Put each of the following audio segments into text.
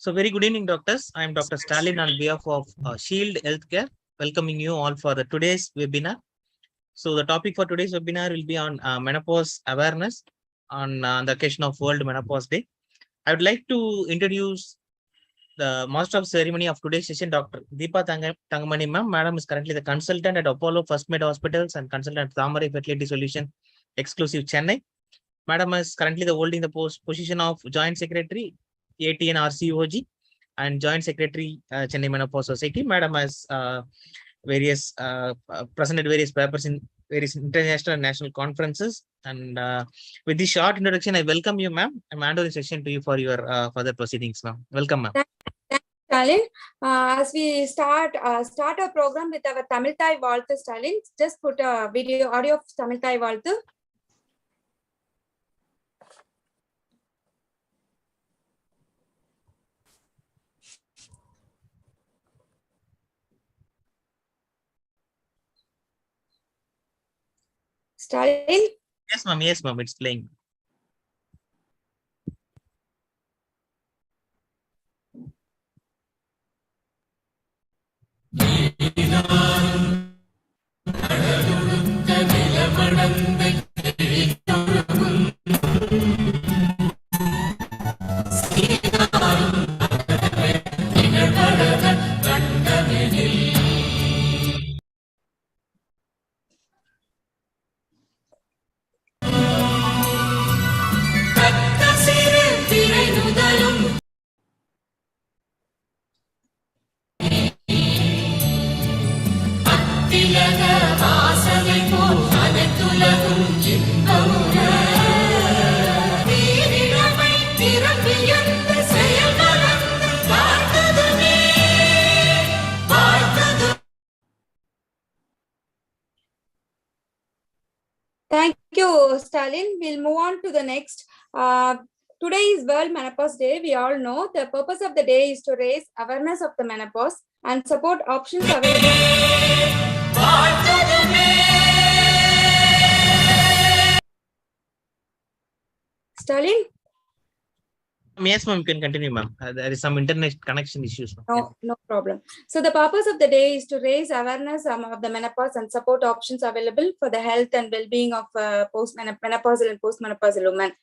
So very good evening, doctors. I am Dr. Stalin on behalf of Shield Healthcare, welcoming you all for today's webinar. So the topic for today's webinar will be on menopause awareness on the occasion of World Menopause Day. I would like to introduce the master of ceremony of today's session, Dr. Deepa Tangamani ma'am. Madam is currently the consultant at Apollo First Med Hospitals and consultant at Thamari Fertility Solution Exclusive Chennai. Madam is currently holding the position of Joint Secretary, ATN RCOG, and Joint Secretary, Chennai Menopause Society. Madam has presented various papers in various international and national conferences. And with this short introduction, I welcome you, ma'am. I'm handing the session to you for your further proceedings, ma'am. Welcome, ma'am. Stalin, as we start our program with our Tamil Thai Valthu, Stalin, just put a audio of Tamil Thai Valthu. Stalin? Yes, ma'am. Yes, ma'am. It's playing. Thank you, Stalin. We'll move on to the next. Today is World Menopause Day. We all know the purpose of the day is to raise awareness of the menopause and support options available. Stalin? Yes, ma'am. You can continue, ma'am. There is some internet connection issues. No problem. So the purpose of the day is to raise awareness of the menopause and support options available for the health and well-being of post-menopausal and postmenopausal women.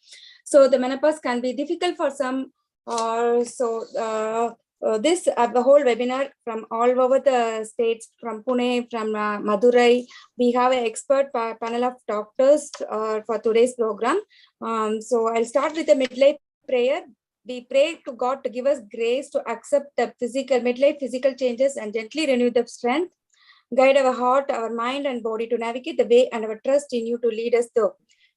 So the menopause can be difficult for some. The whole webinar from all over the states, from Pune, from Madurai, we have an expert panel of doctors for today's program. So I'll start with the midlife prayer. We pray to God to give us grace to accept the midlife physical changes and gently renew the strength. Guide our heart, our mind and body to navigate the way and our trust in you to lead us through.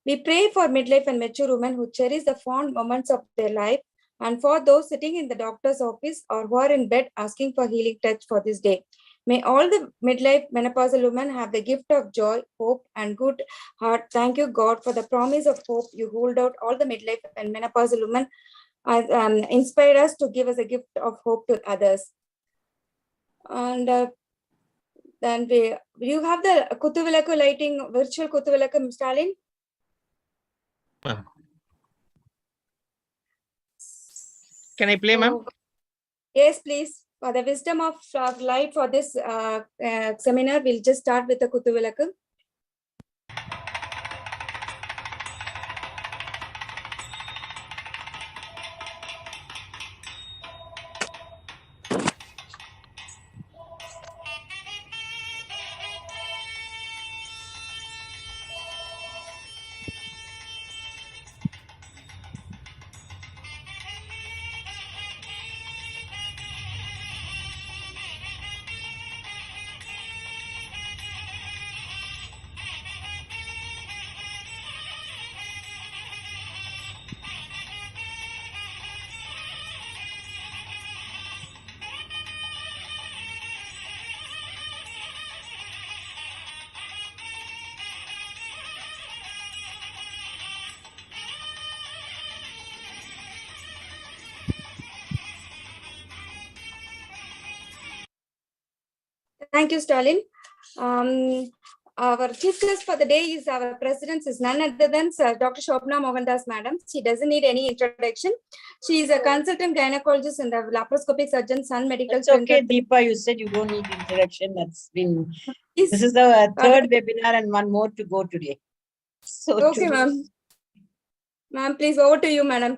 We pray for midlife and mature women who cherish the fond moments of their life, and for those sitting in the doctor's office or who are in bed asking for healing touch for this day. May all the midlife menopausal women have the gift of joy, hope, and good heart. Thank you, God, for the promise of hope you hold out all the midlife and menopausal women. Inspire us to give us a gift of hope to others. And then you have the Kutuvilaku lighting, virtual Kutuvilaku, Stalin? Can I play, ma'am? Yes, please. For the wisdom of light for this seminar, we'll just start with the Kutuvilaku. Thank you, Stalin. Our chief guest for the day is our president, is none other than Dr. Shobna Mohandas, madam. She doesn't need any introduction. She is a consultant gynecologist and a laparoscopic surgeon, Sun Medical It's okay, Center. Deepa. You said you don't need introduction. Please. This is the third webinar and one more to go today. So Okay, ma'am. Ma'am, please over to you, madam.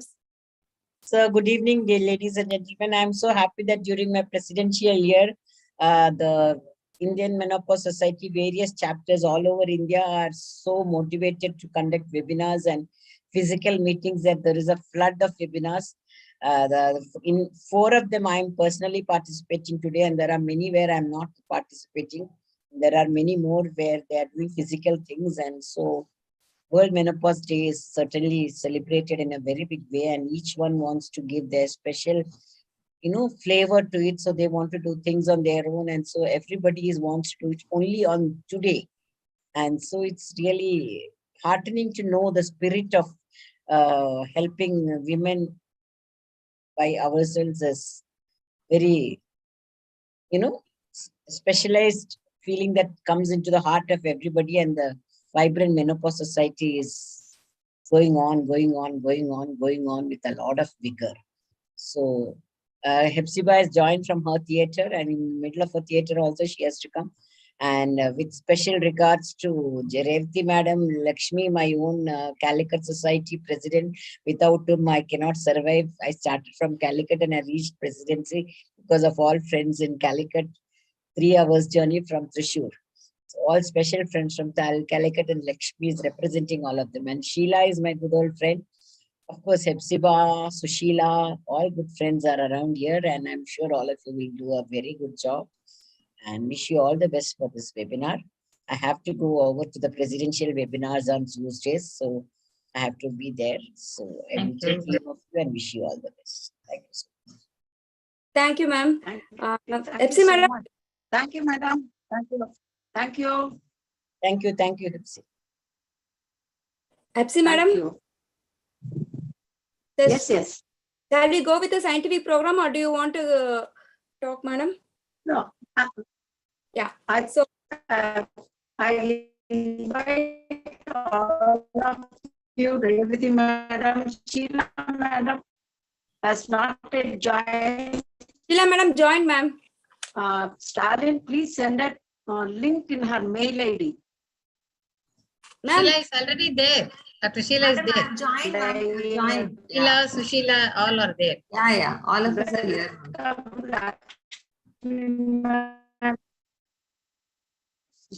So good evening, dear ladies and gentlemen. I'm so happy that during my presidential year, the Indian Menopause Society, various chapters all over India are so motivated to conduct webinars and physical meetings that there is a flood of webinars. In 4 of them, I'm personally participating today, and there are many where I'm not participating. There are many more where they are doing physical things, and so World Menopause Day is certainly celebrated in a very big way, and each one wants to give their special, flavor to it. So they want to do things on their own, and so everybody wants to do it only on today. And so it's really heartening to know the spirit of helping women by ourselves is very, specialized feeling that comes into the heart of everybody, and the vibrant menopause society is going on with a lot of vigor. So Hepzibah has joined from her theater, and in the middle of her theater also she has to come. And with special regards to Revati Madam, Lakshmi, my own Calicut Society president, without whom I cannot survive. I started from Calicut and I reached presidency because of all friends in Calicut, 3 hours journey from Thrissur. So all special friends from Calicut, and Lakshmi is representing all of them. And Sheila is my good old friend. Of course, Hepzibah, Sushila, all good friends are around here, and I'm sure all of you will do a very good job. And wish you all the best for this webinar. I have to go over to the presidential webinars on Tuesdays, so I have to be there. So I will take leave of you and wish you all the best. Thank you so much. Thank you, ma'am. Thank you so much. Thank you, madam. Thank you. Thank you. Thank you, Hepsi. Hepsi, madam. You. Yes. Shall we go with the scientific program, or do you want to talk, madam? No. Yeah. I invite all of you, Revati madam, Sheila madam has not yet joined. Sheila madam joined, ma'am. Stalin, please send a link in her mail ID. Sheila is already there. Dr. Sheila is there. Join. Sheila, Sushila, all are there. Yeah. All of us are here.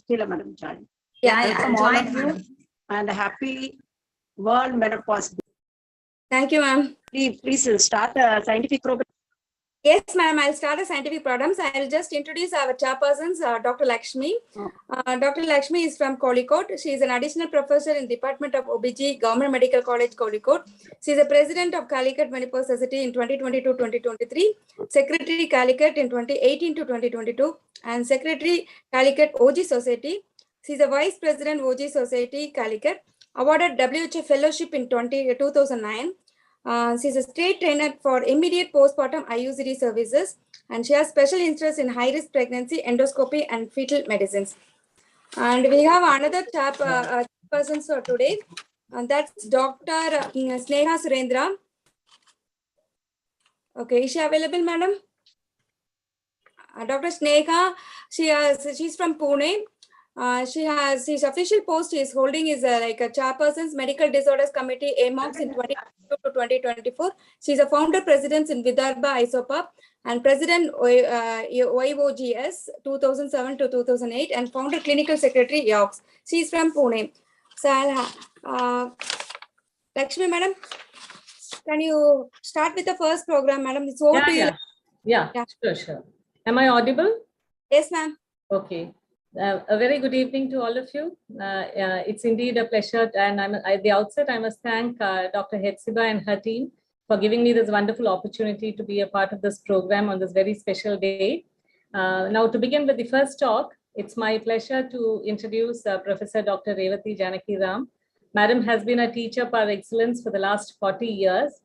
Sheila madam join. Yeah. All of you, and happy World Menopause Day. Thank you, ma'am. Please start a scientific program. Yes, ma'am. I'll start a scientific programs. I'll just introduce our chairpersons, Dr. Lakshmi. Dr. Lakshmi is from Kozhikode. She is an additional professor in Department of OBG, Government Medical College, Kozhikode. She is the president of Calicut Menopause Society in 2022-2023, secretary Calicut in 2018 to 2022, and secretary Calicut OG Society. She is a vice president OG Society Calicut, awarded WHO fellowship in 2009. She is a state trainer for immediate postpartum IUCD services, and she has special interest in high-risk pregnancy, endoscopy, and fetal medicines. And we have another person for today, and that's Dr. Sneha Surendra. Okay, is she available, madam? Dr. Sneha, she's from Pune. His official post is holding is like a chairperson's medical disorders committee AMOX in 2022 to 2024. She's a founder president in Vidarbha ISOPAP and president YOGS 2007 to 2008 and founder clinical secretary YOGS. She's from Pune. So Lakshmi madam, can you start with the first program, madam? It's over to you. Yeah. Sure. Am I audible? Yes, ma'am. Okay. A very good evening to all of you. It's indeed a pleasure, and at the outset, I must thank Dr. Hepzibah and her team for giving me this wonderful opportunity to be a part of this program on this very special day. Now, to begin with the first talk, it's my pleasure to introduce Professor Dr. Revati Janaki Ram. Madam has been a teacher par excellence for the last 40 years.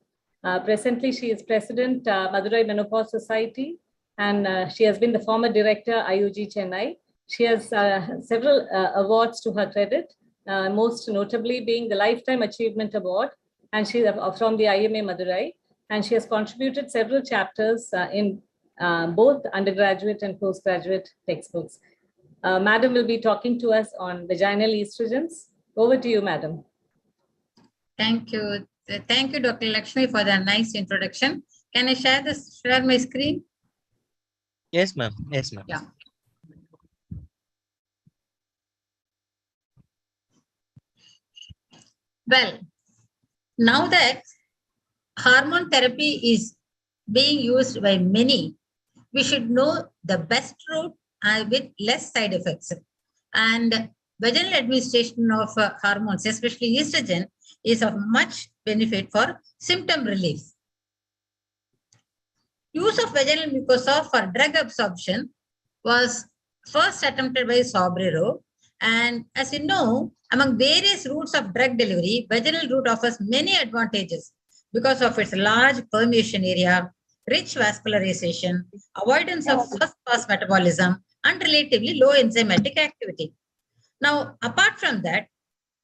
Presently, she is President, Madurai Menopause Society, and she has been the former director, IUG Chennai. She has several awards to her credit, most notably being the Lifetime Achievement Award, and she is from the IMA Madurai, and she has contributed several chapters in both undergraduate and postgraduate textbooks. Madam will be talking to us on vaginal estrogens. Over to you, Madam. Thank you. Thank you, Dr. Lakshmi, for the nice introduction. Can I share my screen? Yes, ma'am. Yes, ma'am. Yeah. Well, now that hormone therapy is being used by many, we should know the best route with less side effects. And vaginal administration of hormones, especially estrogen, is of much benefit for symptom relief. Use of vaginal mucosa for drug absorption was first attempted by Sobrero. And as you know, among various routes of drug delivery, vaginal route offers many advantages because of its large permeation area, rich vascularization, avoidance of first-pass metabolism, and relatively low enzymatic activity. Now, apart from that,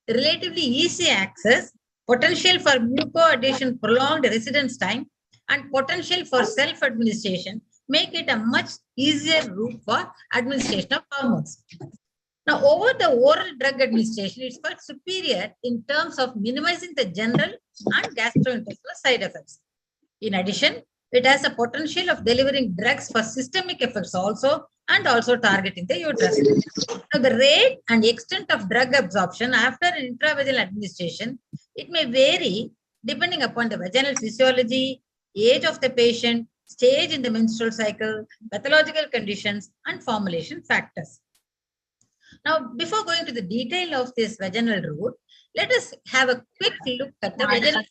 relatively easy access, potential for muco-adhesion prolonged residence time, and potential for self-administration make it a much easier route for administration of hormones. Now, over the oral drug administration, it's quite superior in terms of minimizing the general and gastrointestinal side effects. In addition, it has a potential of delivering drugs for systemic effects also, and also targeting the uterus. Now, the rate and extent of drug absorption after an intravaginal administration, it may vary depending upon the vaginal physiology, age of the patient, stage in the menstrual cycle, pathological conditions, and formulation factors. Now, before going to the detail of this vaginal route, let us have a quick look at the vaginal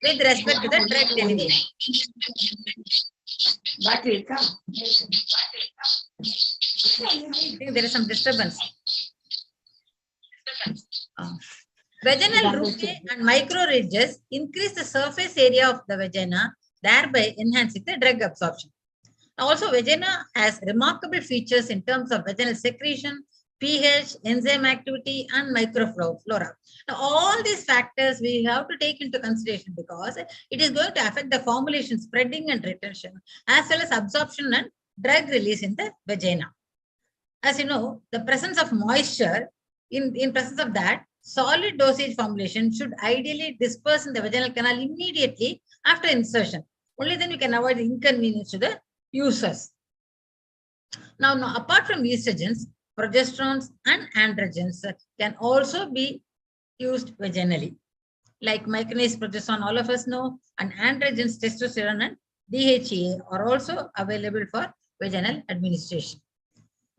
with respect to the drug delivery. I think there is some disturbance. Vaginal rugae and micro ridges increase the surface area of the vagina, thereby enhancing the drug absorption. Also, vagina has remarkable features in terms of vaginal secretion, pH, enzyme activity, and microflora. Now, all these factors we have to take into consideration because it is going to affect the formulation, spreading, and retention, as well as absorption and drug release in the vagina. As you know, the presence of moisture, in presence of that, solid dosage formulation should ideally disperse in the vaginal canal immediately after insertion. Only then we can avoid the inconvenience to the users. Now, apart from estrogens, progesterones and androgens can also be used vaginally. Like mechanized progesterone, all of us know, and androgens, testosterone and DHEA are also available for vaginal administration.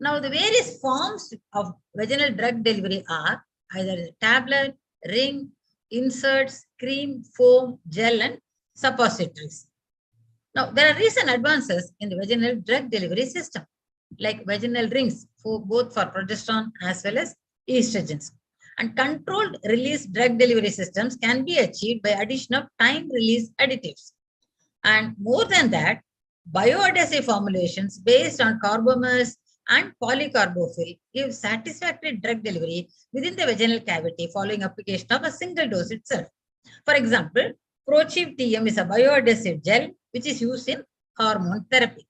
Now, the various forms of vaginal drug delivery are either tablet, ring, inserts, cream, foam, gel, and suppositories. Now, there are recent advances in the vaginal drug delivery system, like vaginal rings for both for progesterone as well as estrogens. And controlled release drug delivery systems can be achieved by addition of time-release additives. And more than that, bioadhesive formulations based on carbomers and polycarbophil give satisfactory drug delivery within the vaginal cavity following application of a single dose itself. For example, Prochiv TM is a bioadhesive gel which is used in hormone therapy.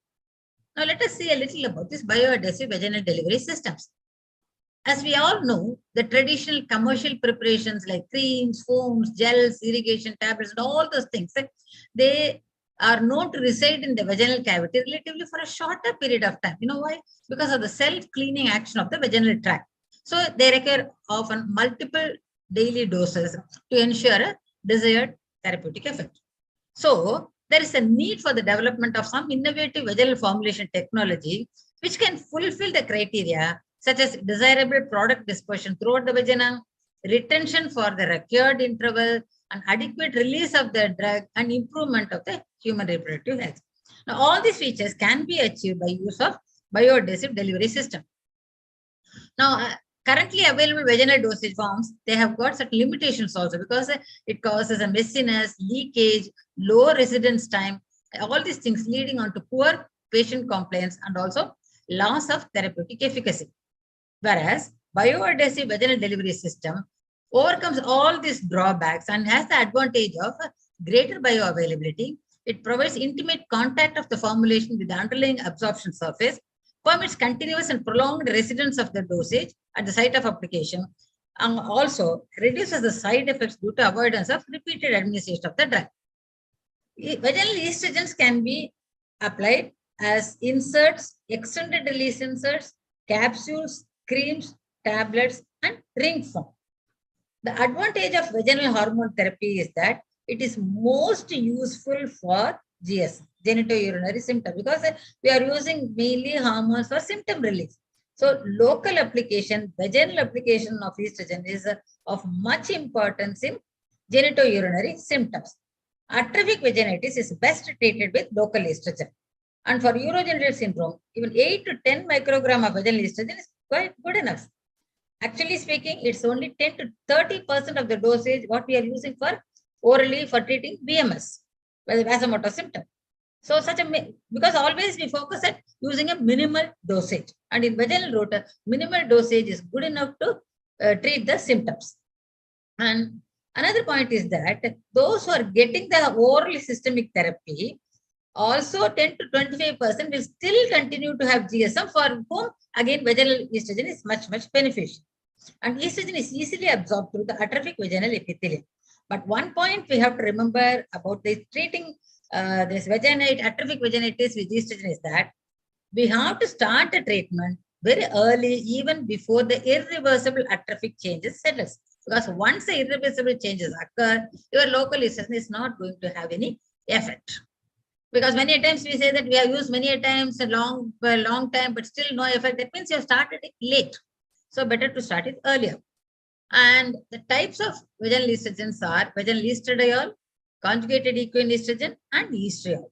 Now, let us see a little about this bioadhesive vaginal delivery systems. As we all know, the traditional commercial preparations like creams, foams, gels, irrigation tablets, and all those things, they are known to reside in the vaginal cavity relatively for a shorter period of time. You know why? Because of the self-cleaning action of the vaginal tract. So they require often multiple daily doses to ensure a desired therapeutic effect. So there is a need for the development of some innovative vaginal formulation technology which can fulfill the criteria such as desirable product dispersion throughout the vagina, retention for the required interval, and adequate release of the drug and improvement of the human reproductive health. Now, all these features can be achieved by use of bioadhesive delivery system. Now, currently available vaginal dosage forms, they have got certain limitations also because it causes a messiness, leakage, low residence time, all these things leading on to poor patient compliance and also loss of therapeutic efficacy. Whereas bioadhesive vaginal delivery system overcomes all these drawbacks and has the advantage of greater bioavailability. It provides intimate contact of the formulation with the underlying absorption surface, permits continuous and prolonged residence of the dosage at the site of application, and also reduces the side effects due to avoidance of repeated administration of the drug. Vaginal estrogens can be applied as inserts, extended release inserts, capsules, creams, tablets, and ring form. The advantage of vaginal hormone therapy is that it is most useful for GS, genitourinary symptom, because we are using mainly hormones for symptom relief. So local application, vaginal application of estrogen is of much importance in genitourinary symptoms. Atrophic vaginitis is best treated with local estrogen. And for urogenital syndrome, even 8 to 10 microgram of vaginal estrogen is quite good enough. Actually speaking, it's only 10 to 30% of the dosage what we are using for orally for treating VMS, vasomotor symptom. So because always we focus at using a minimal dosage, and in vaginal route, minimal dosage is good enough to treat the symptoms. And another point is that those who are getting the oral systemic therapy, also 10 to 25% will still continue to have GSM, for whom again vaginal estrogen is much beneficial. And estrogen is easily absorbed through the atrophic vaginal epithelium. But one point we have to remember about this treating this atrophic vaginitis with estrogen is that we have to start the treatment very early, even before the irreversible atrophic changes settles. Because once the irreversible changes occur, your local estrogen is not going to have any effect. Because many times we say that we have used many times a long time, but still no effect. That means you have started it late. So better to start it earlier. And the types of vaginal estrogens are vaginal estradiol, conjugated equine estrogen, and estriol.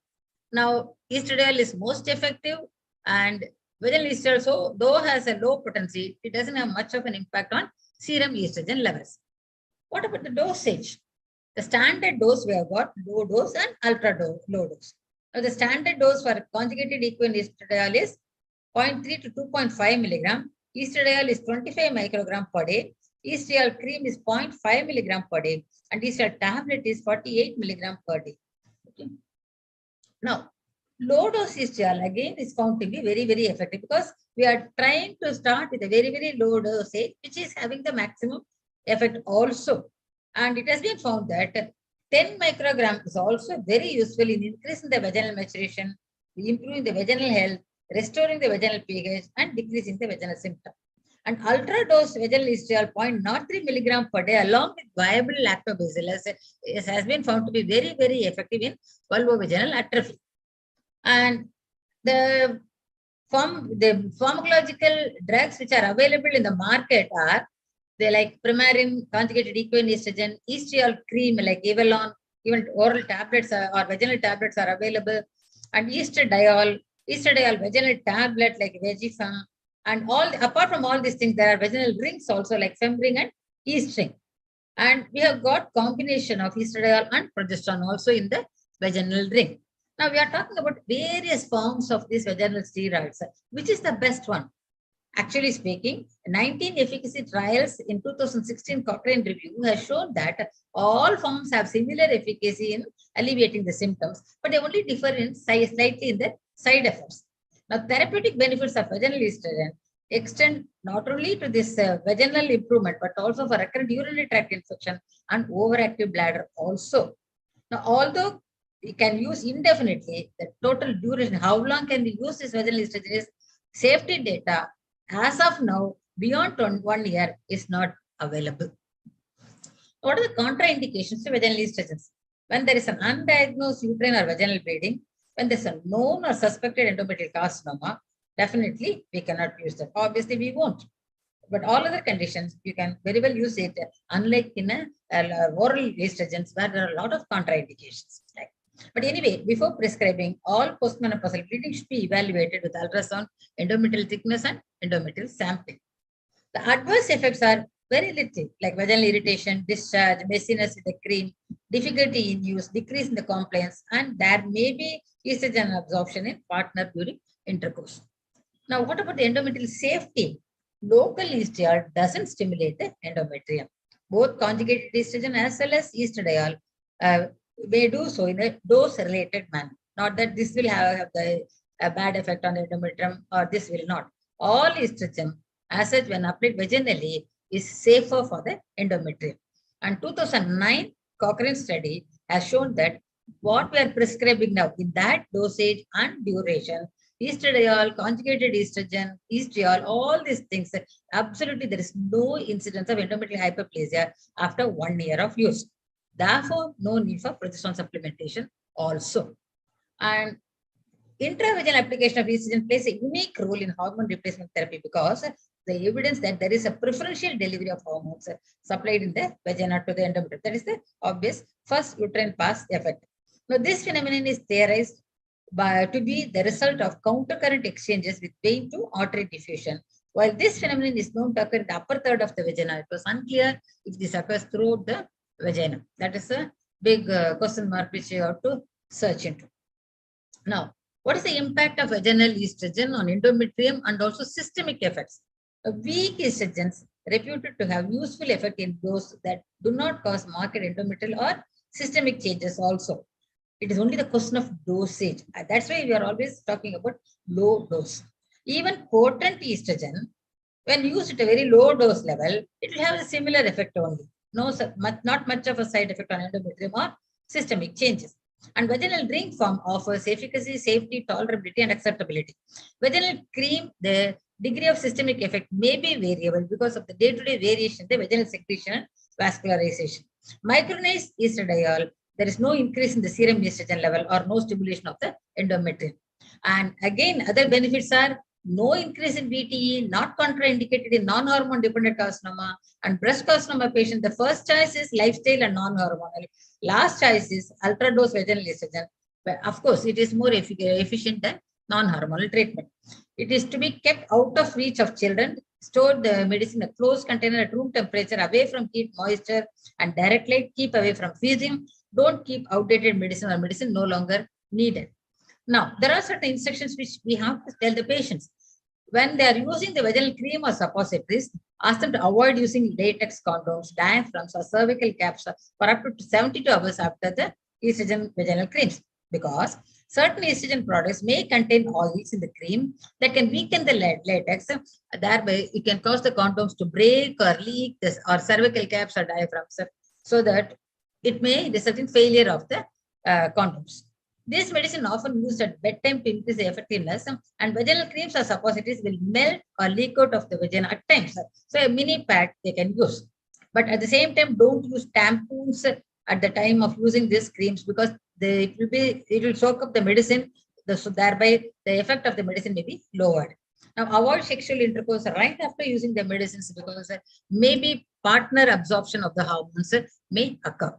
Now, estradiol is most effective, and vaginal estradiol, so though has a low potency, it doesn't have much of an impact on serum estrogen levels. What about the dosage? The standard dose we have got low dose and ultra low dose. Now, the standard dose for conjugated equine estradiol is 0.3 to 2.5 milligram. Estradiol is 25 microgram per day. Estriol cream is 0.5 milligram per day, and estriol tablet is 48 milligram per day. Okay. Now, low dose estriol again is found to be very effective, because we are trying to start with a very low dosage, which is having the maximum effect also. And it has been found that 10 microgram is also very useful in increasing the vaginal maturation, improving the vaginal health, restoring the vaginal pH, and decreasing the vaginal symptom. And ultra dose vaginal estriol 0.03 milligram per day, along with viable lactobacillus, has been found to be very effective in vulvovaginal atrophy. And the pharmacological drugs which are available in the market are like Premarin, conjugated equine estrogen, estriol cream like Evalon, even oral tablets or vaginal tablets are available, and estradiol vaginal tablet like Vegifem, and apart from all these things, there are vaginal rings also like Femring and Estring. And we have got combination of estradiol and progesterone also in the vaginal ring. Now we are talking about various forms of these vaginal steroids. Which is the best one? Actually speaking, 19 efficacy trials in 2016 Cochrane review has shown that all forms have similar efficacy in alleviating the symptoms, but they only differ in slightly in the side effects. Now, therapeutic benefits of vaginal estrogen extend not only to this vaginal improvement, but also for recurrent urinary tract infection and overactive bladder also. Now, although we can use indefinitely, the total duration, how long can we use this vaginal estrogen is safety data as of now beyond 1 year is not available. What are the contraindications to vaginal estrogens? When there is an undiagnosed uterine or vaginal bleeding, when there's a known or suspected endometrial carcinoma, definitely we cannot use that. Obviously, we won't. But all other conditions, you can very well use it, unlike in oral estrogens where there are a lot of contraindications. Right? But anyway, before prescribing, all postmenopausal bleeding should be evaluated with ultrasound, endometrial thickness, and endometrial sampling. The adverse effects are very little, like vaginal irritation, discharge, messiness with the cream, difficulty in use, decrease in the compliance, and there may be estrogen absorption in partner during intercourse. Now, what about the endometrial safety? Local estriol doesn't stimulate the endometrium. Both conjugated estrogen as well as estradiol may do so in a dose-related manner. Not that this will have a bad effect on the endometrium or this will not. All estrogen, as such, when applied vaginally, is safer for the endometrium. And 2009 Cochrane study has shown that what we are prescribing now in that dosage and duration, estradiol, conjugated estrogen, estriol, all these things, absolutely there is no incidence of endometrial hyperplasia after 1 year of use. Therefore, no need for progesterone supplementation also. And intravaginal application of estrogen plays a unique role in hormone replacement therapy because the evidence that there is a preferential delivery of hormones supplied in the vagina to the endometrium. That is the obvious first uterine pass effect. Now, this phenomenon is theorized to be the result of countercurrent exchanges with vein to artery diffusion. While this phenomenon is known to occur in the upper third of the vagina, it was unclear if this occurs throughout the vagina. That is a big question mark which you have to search into. Now, what is the impact of vaginal estrogen on endometrium and also systemic effects? Weak estrogens reputed to have useful effect in those that do not cause marked endometrial or systemic changes also. It is only the question of dosage. That's why we are always talking about low dose. Even potent estrogen, when used at a very low dose level, it will have a similar effect only. Not much of a side effect on endometrium or systemic changes. And vaginal ring form offers efficacy, safety, tolerability, and acceptability. Vaginal cream, the degree of systemic effect may be variable because of the day-to-day variation in the vaginal secretion and vascularization. Micronized estradiol, there is no increase in the serum estrogen level or no stimulation of the endometrium. And again, other benefits are no increase in VTE, not contraindicated in non-hormone dependent carcinoma, and breast carcinoma patient. The first choice is lifestyle and non-hormonal. Last choice is ultra-dose vaginal estrogen. But of course, it is more efficient than non-hormonal treatment. It is to be kept out of reach of children. Store the medicine in a closed container at room temperature, away from heat, moisture, and direct light. Keep away from freezing. Don't keep outdated medicine or medicine no longer needed. Now, there are certain instructions which we have to tell the patients. When they are using the vaginal cream or suppositories, ask them to avoid using latex condoms, diaphragms, or cervical caps for up to 72 hours after the estrogen vaginal creams, because certain estrogen products may contain oils in the cream that can weaken the latex. Thereby, it can cause the condoms to break or leak or cervical caps or diaphragms, so that it may result in failure of the condoms. This medicine often used at bedtime to increase the effectiveness, and vaginal creams or suppositories will melt or leak out of the vagina at times. So a mini pad they can use. But at the same time, don't use tampons at the time of using these creams, because it will soak up the medicine, so thereby the effect of the medicine may be lowered. Now, avoid sexual intercourse right after using the medicines, because maybe partner absorption of the hormones may occur.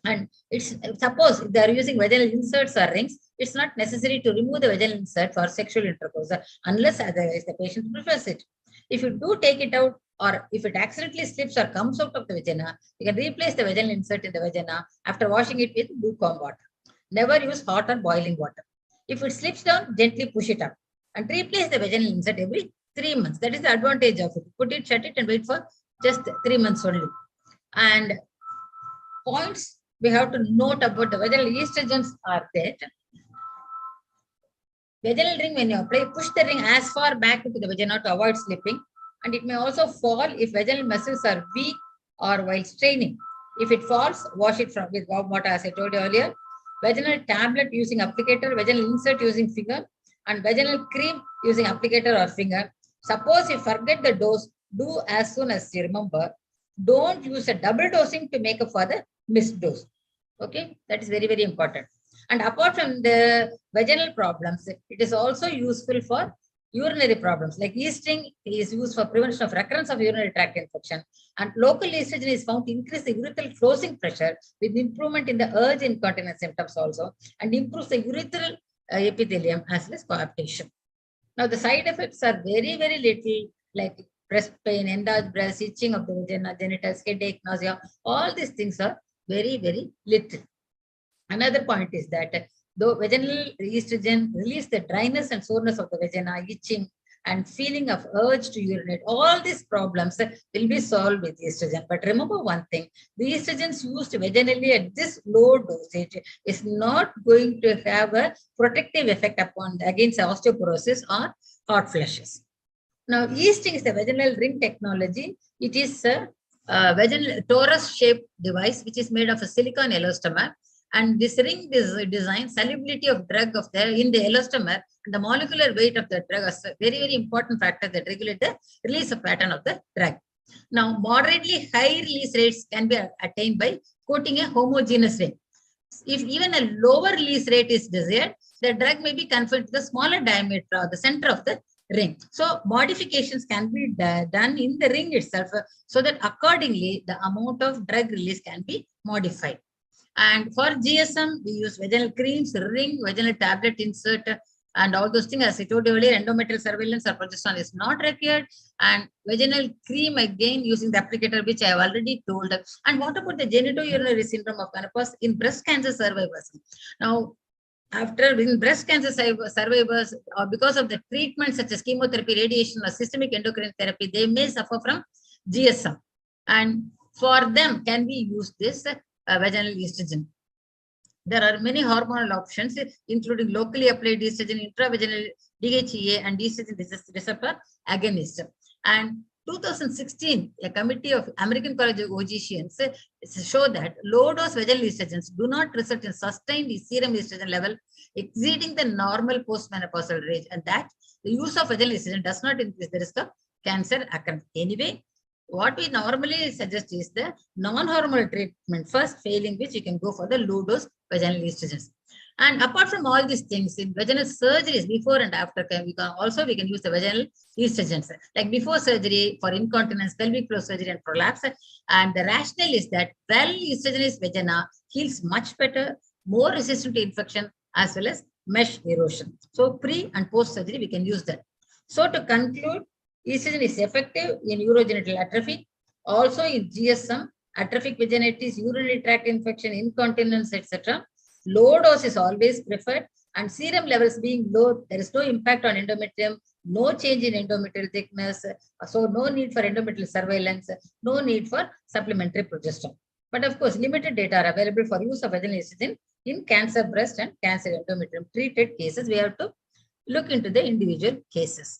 And it's suppose if they are using vaginal inserts or rings, it's not necessary to remove the vaginal insert for sexual intercourse unless otherwise the patient prefers it. If you do take it out, or if it accidentally slips or comes out of the vagina, you can replace the vaginal insert in the vagina after washing it with lukewarm water. Never use hot or boiling water. If it slips down, gently push it up and replace the vaginal insert every 3 months. That is the advantage of it. Put it, shut it, and wait for just 3 months only. And points we have to note about the vaginal estrogens are that vaginal ring, when you apply, push the ring as far back into the vagina to avoid slipping, and it may also fall if vaginal muscles are weak or while straining. If it falls, wash it with warm water, as I told you earlier. Vaginal tablet using applicator, vaginal insert using finger, and vaginal cream using applicator or finger. Suppose you forget the dose, do as soon as you remember. Don't use a double dosing to make up for the missed dose. Okay, that is very, very important. And apart from the vaginal problems, it is also useful for urinary problems. Like yeasting is used for prevention of recurrence of urinary tract infection. And local estrogen is found to increase the urethral closing pressure with improvement in the urge incontinence symptoms also, and improves the urethral epithelium as well as coaptation. Now, the side effects are very, very little, like breast pain, enlarged breast, itching of the vagina, genitals, headache, nausea. All these things are very, very little. Another point is that though vaginal estrogen relieves the dryness and soreness of the vagina, itching, and feeling of urge to urinate. All these problems will be solved with estrogen. But remember one thing, the estrogens used vaginally at this low dosage is not going to have a protective effect upon against osteoporosis or hot flushes. Now, yeasting is the vaginal ring technology. It is a vaginal torus-shaped device which is made of a silicone elastomer. And this ring design, solubility of drug in the elastomer, and the molecular weight of the drug is a very, very important factor that regulate the release of pattern of the drug. Now, moderately high release rates can be attained by coating a homogeneous ring. If even a lower release rate is desired, the drug may be confined to the smaller diameter or the center of the ring. So modifications can be done in the ring itself so that accordingly the amount of drug release can be modified. And for GSM, we use vaginal creams, ring, vaginal tablet insert, and all those things. As I told you earlier, endometrial surveillance or progesterone is not required. And vaginal cream, again, using the applicator, which I have already told. And what about the genitourinary syndrome of menopause in breast cancer survivors? Now, after in breast cancer survivors, or because of the treatment such as chemotherapy, radiation, or systemic endocrine therapy, they may suffer from GSM. And for them, can we use this vaginal estrogen? There are many hormonal options, including locally applied estrogen, intravaginal DHEA, and estrogen receptor agonist. And 2016, a committee of American College of OGCNs show that low-dose vaginal estrogens do not result in sustained serum estrogen level exceeding the normal postmenopausal range, and that the use of vaginal estrogen does not increase the risk of cancer occurrence. Anyway, what we normally suggest is the non-hormonal treatment first, failing which you can go for the low-dose vaginal estrogens. And apart from all these things, in vaginal surgeries, before and after, we can use the vaginal estrogens. Like before surgery for incontinence, pelvic floor surgery, and prolapse. And the rationale is that well-estrogenized vagina heals much better, more resistant to infection, as well as mesh erosion. So pre and post surgery, we can use that. So to conclude, estrogen is effective in urogenital atrophy, also in GSM, atrophic vaginitis, urinary tract infection, incontinence, etc. Low dose is always preferred, and serum levels being low, there is no impact on endometrium, no change in endometrial thickness, so no need for endometrial surveillance, no need for supplementary progesterone. But of course, limited data are available for use of vaginal estrogen in cancer breast and cancer endometrium treated cases. We have to look into the individual cases.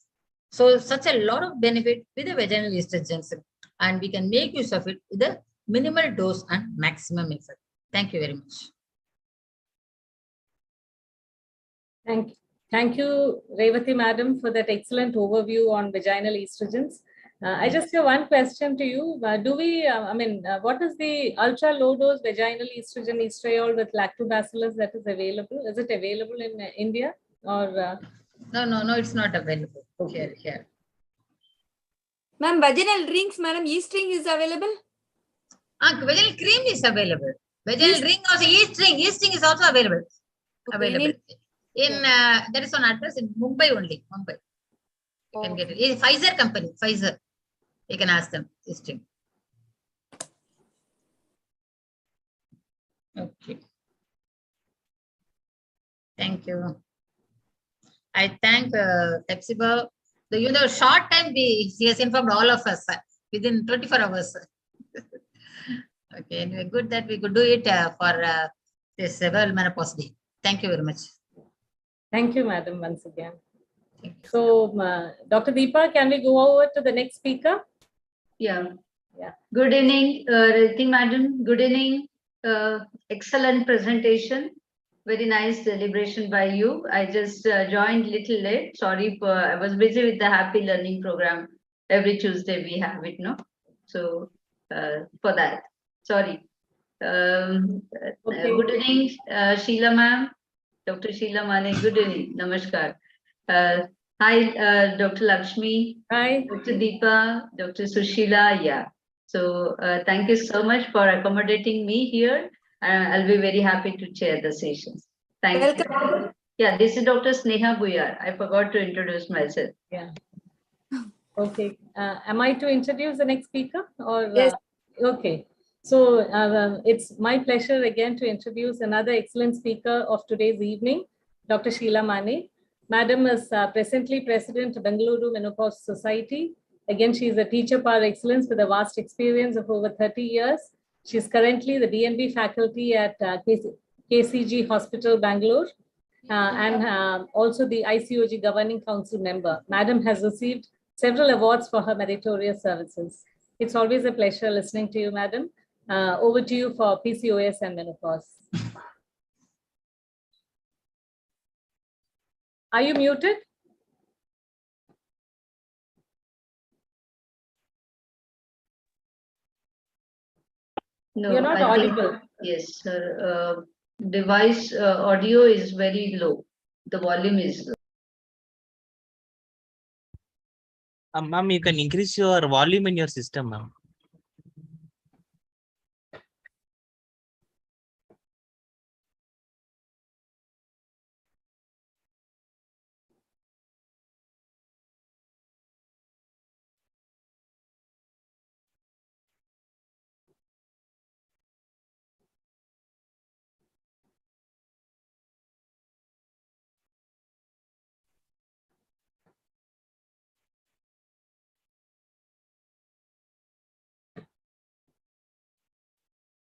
So such a lot of benefit with the vaginal estrogens, and we can make use of it with a minimal dose and maximum effect. Thank you very much. Thank you, Revati Madam, for that excellent overview on vaginal estrogens. I just have one question to you. What is the ultra low dose vaginal estrogen estriol with lactobacillus that is available? Is it available in India or? No, it's not available. Okay. Here. Ma'am, vaginal rings, madam, yeast ring is available? Vaginal cream is available. Vaginal ring also, yeast ring is also available. Okay, There is one address in Mumbai only. Mumbai. You can get it. It's Pfizer company. Pfizer. You can ask them. Yeast ring. Okay. Thank you. I thank Hepzibah. Short time she has informed all of us within 24 hours. Okay, anyway, good that we could do it for this World Menopause Day. Thank you very much. Thank you, Madam, once again. So, Dr. Deepa, can we go over to the next speaker? Yeah. Good evening, Revati Madam. Good evening. Excellent presentation. Very nice deliberation by you. I just joined little late. Sorry, I was busy with the Happy Learning program. Every Tuesday we have it, no? So for that, sorry. Okay. Good evening, Sheila ma'am, Dr. Sheila Mane. Good evening. Namaskar. Hi, Dr. Lakshmi. Hi. Dr. Deepa, Dr. Sushila. Yeah. So thank you so much for accommodating me here. I'll be very happy to chair the session. Thank you. Yeah, this is Dr. Sneha Buyar. I forgot to introduce myself. Yeah. Okay. Am I to introduce the next speaker? Or Yes. Okay. So it's my pleasure again to introduce another excellent speaker of today's evening, Dr. Sheila Mane. Madam is presently President of Bengaluru Menopause Society. Again, she is a teacher par excellence with a vast experience of over 30 years. She is currently the DNB faculty at KCG Hospital, Bangalore, and also the ICOG Governing Council member. Madam has received several awards for her meritorious services. It's always a pleasure listening to you, Madam. Over to you for PCOS and menopause. Are you muted? No, You're not audible. Yes, sir. Device audio is very low. The volume is low. Ma'am, you can increase your volume in your system, ma'am.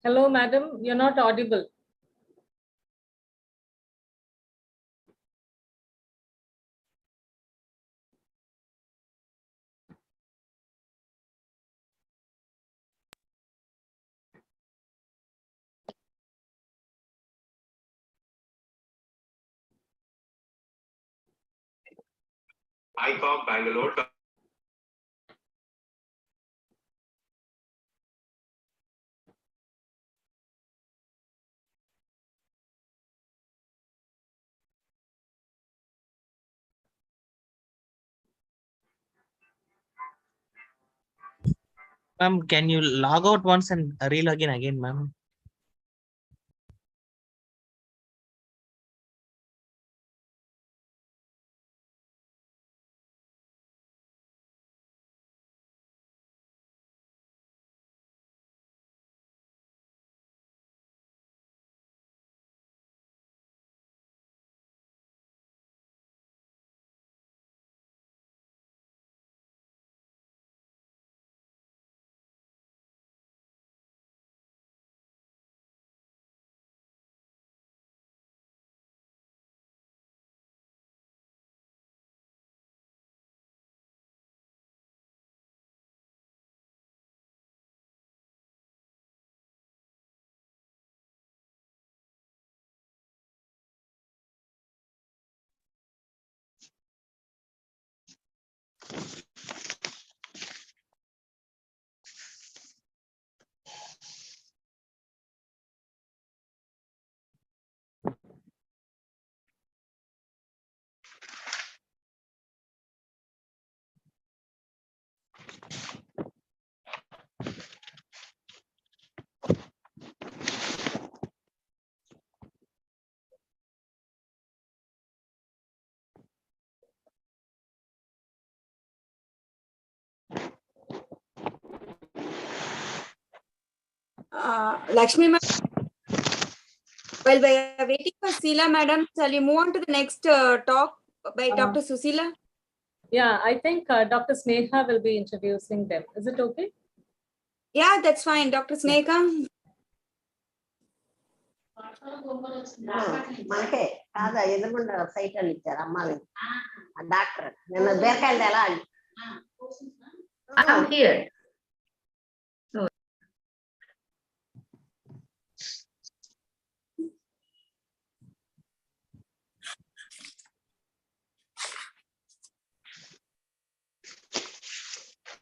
Hello, Madam. You're not audible. ICOG Bangalore. Ma'am, can you log out once and re-log in again, ma'am? Lakshmi ma'am, while we are waiting for Sheila madam, shall you move on to the next talk by Dr. Susila? Yeah, I think Dr. Sneha will be introducing them. Is it okay? Yeah, that's fine. Dr. Sneka. మనకే కాదా ఎదురుకుండా site అని ఇచ్చారు అమ్మాయి doctor నిన్న బీరకాయలు ఎలా I'm here.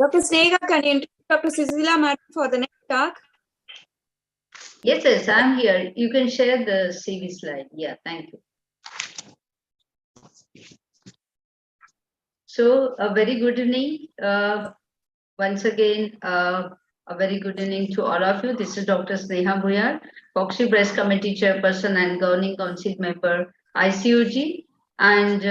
Dr. Sneka, can you introduce Dr. Susila madam for the next talk? Yes, yes, I'm here. You can share the CV slide. Yeah, thank you. So, a very good evening. Once again, a very good evening to all of you. This is Dr. Sneha Buyar, Foxy Breast Committee Chairperson and Governing Council Member, ICOG. And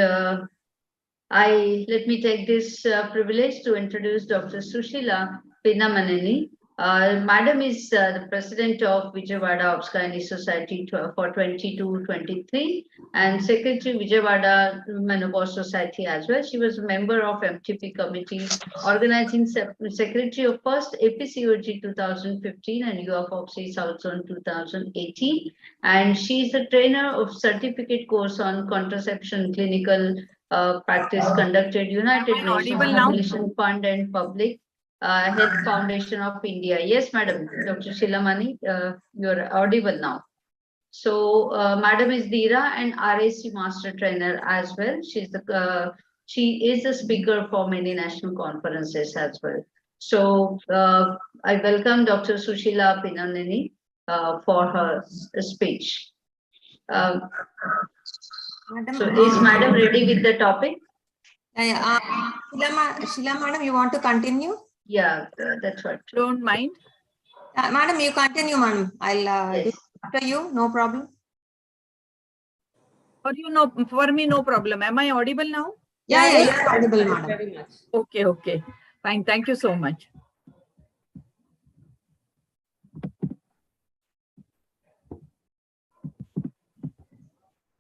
let me take this privilege to introduce Dr. Sushila Pinamaneni, Madam is the president of Vijayawada Obsgynae Society for 22-23 and secretary Vijayawada Menopause Society as well. She was a member of MTP committee, organizing secretary of first APCOG 2015 and UFOPC South Zone 2018. And she is a trainer of certificate course on contraception clinical practice conducted United Nations Population Fund and Public Health Foundation of India. Yes, Madam. Dr. Shilamani, you're audible now. So, Madam is Dira and RAC Master Trainer as well. She is a speaker for many national conferences as well. So, I welcome Dr. Sushila Pinanini for her speech. So, is Madam ready with the topic? Sheila Madam, you want to continue? Yeah, that's what. Don't mind. Madam, you continue, madam. I'll do after you, no problem. For you, no, for me, no problem. Am I audible now? Yeah, you're audible, madam. Very much. Okay, okay. Fine. Thank you so much.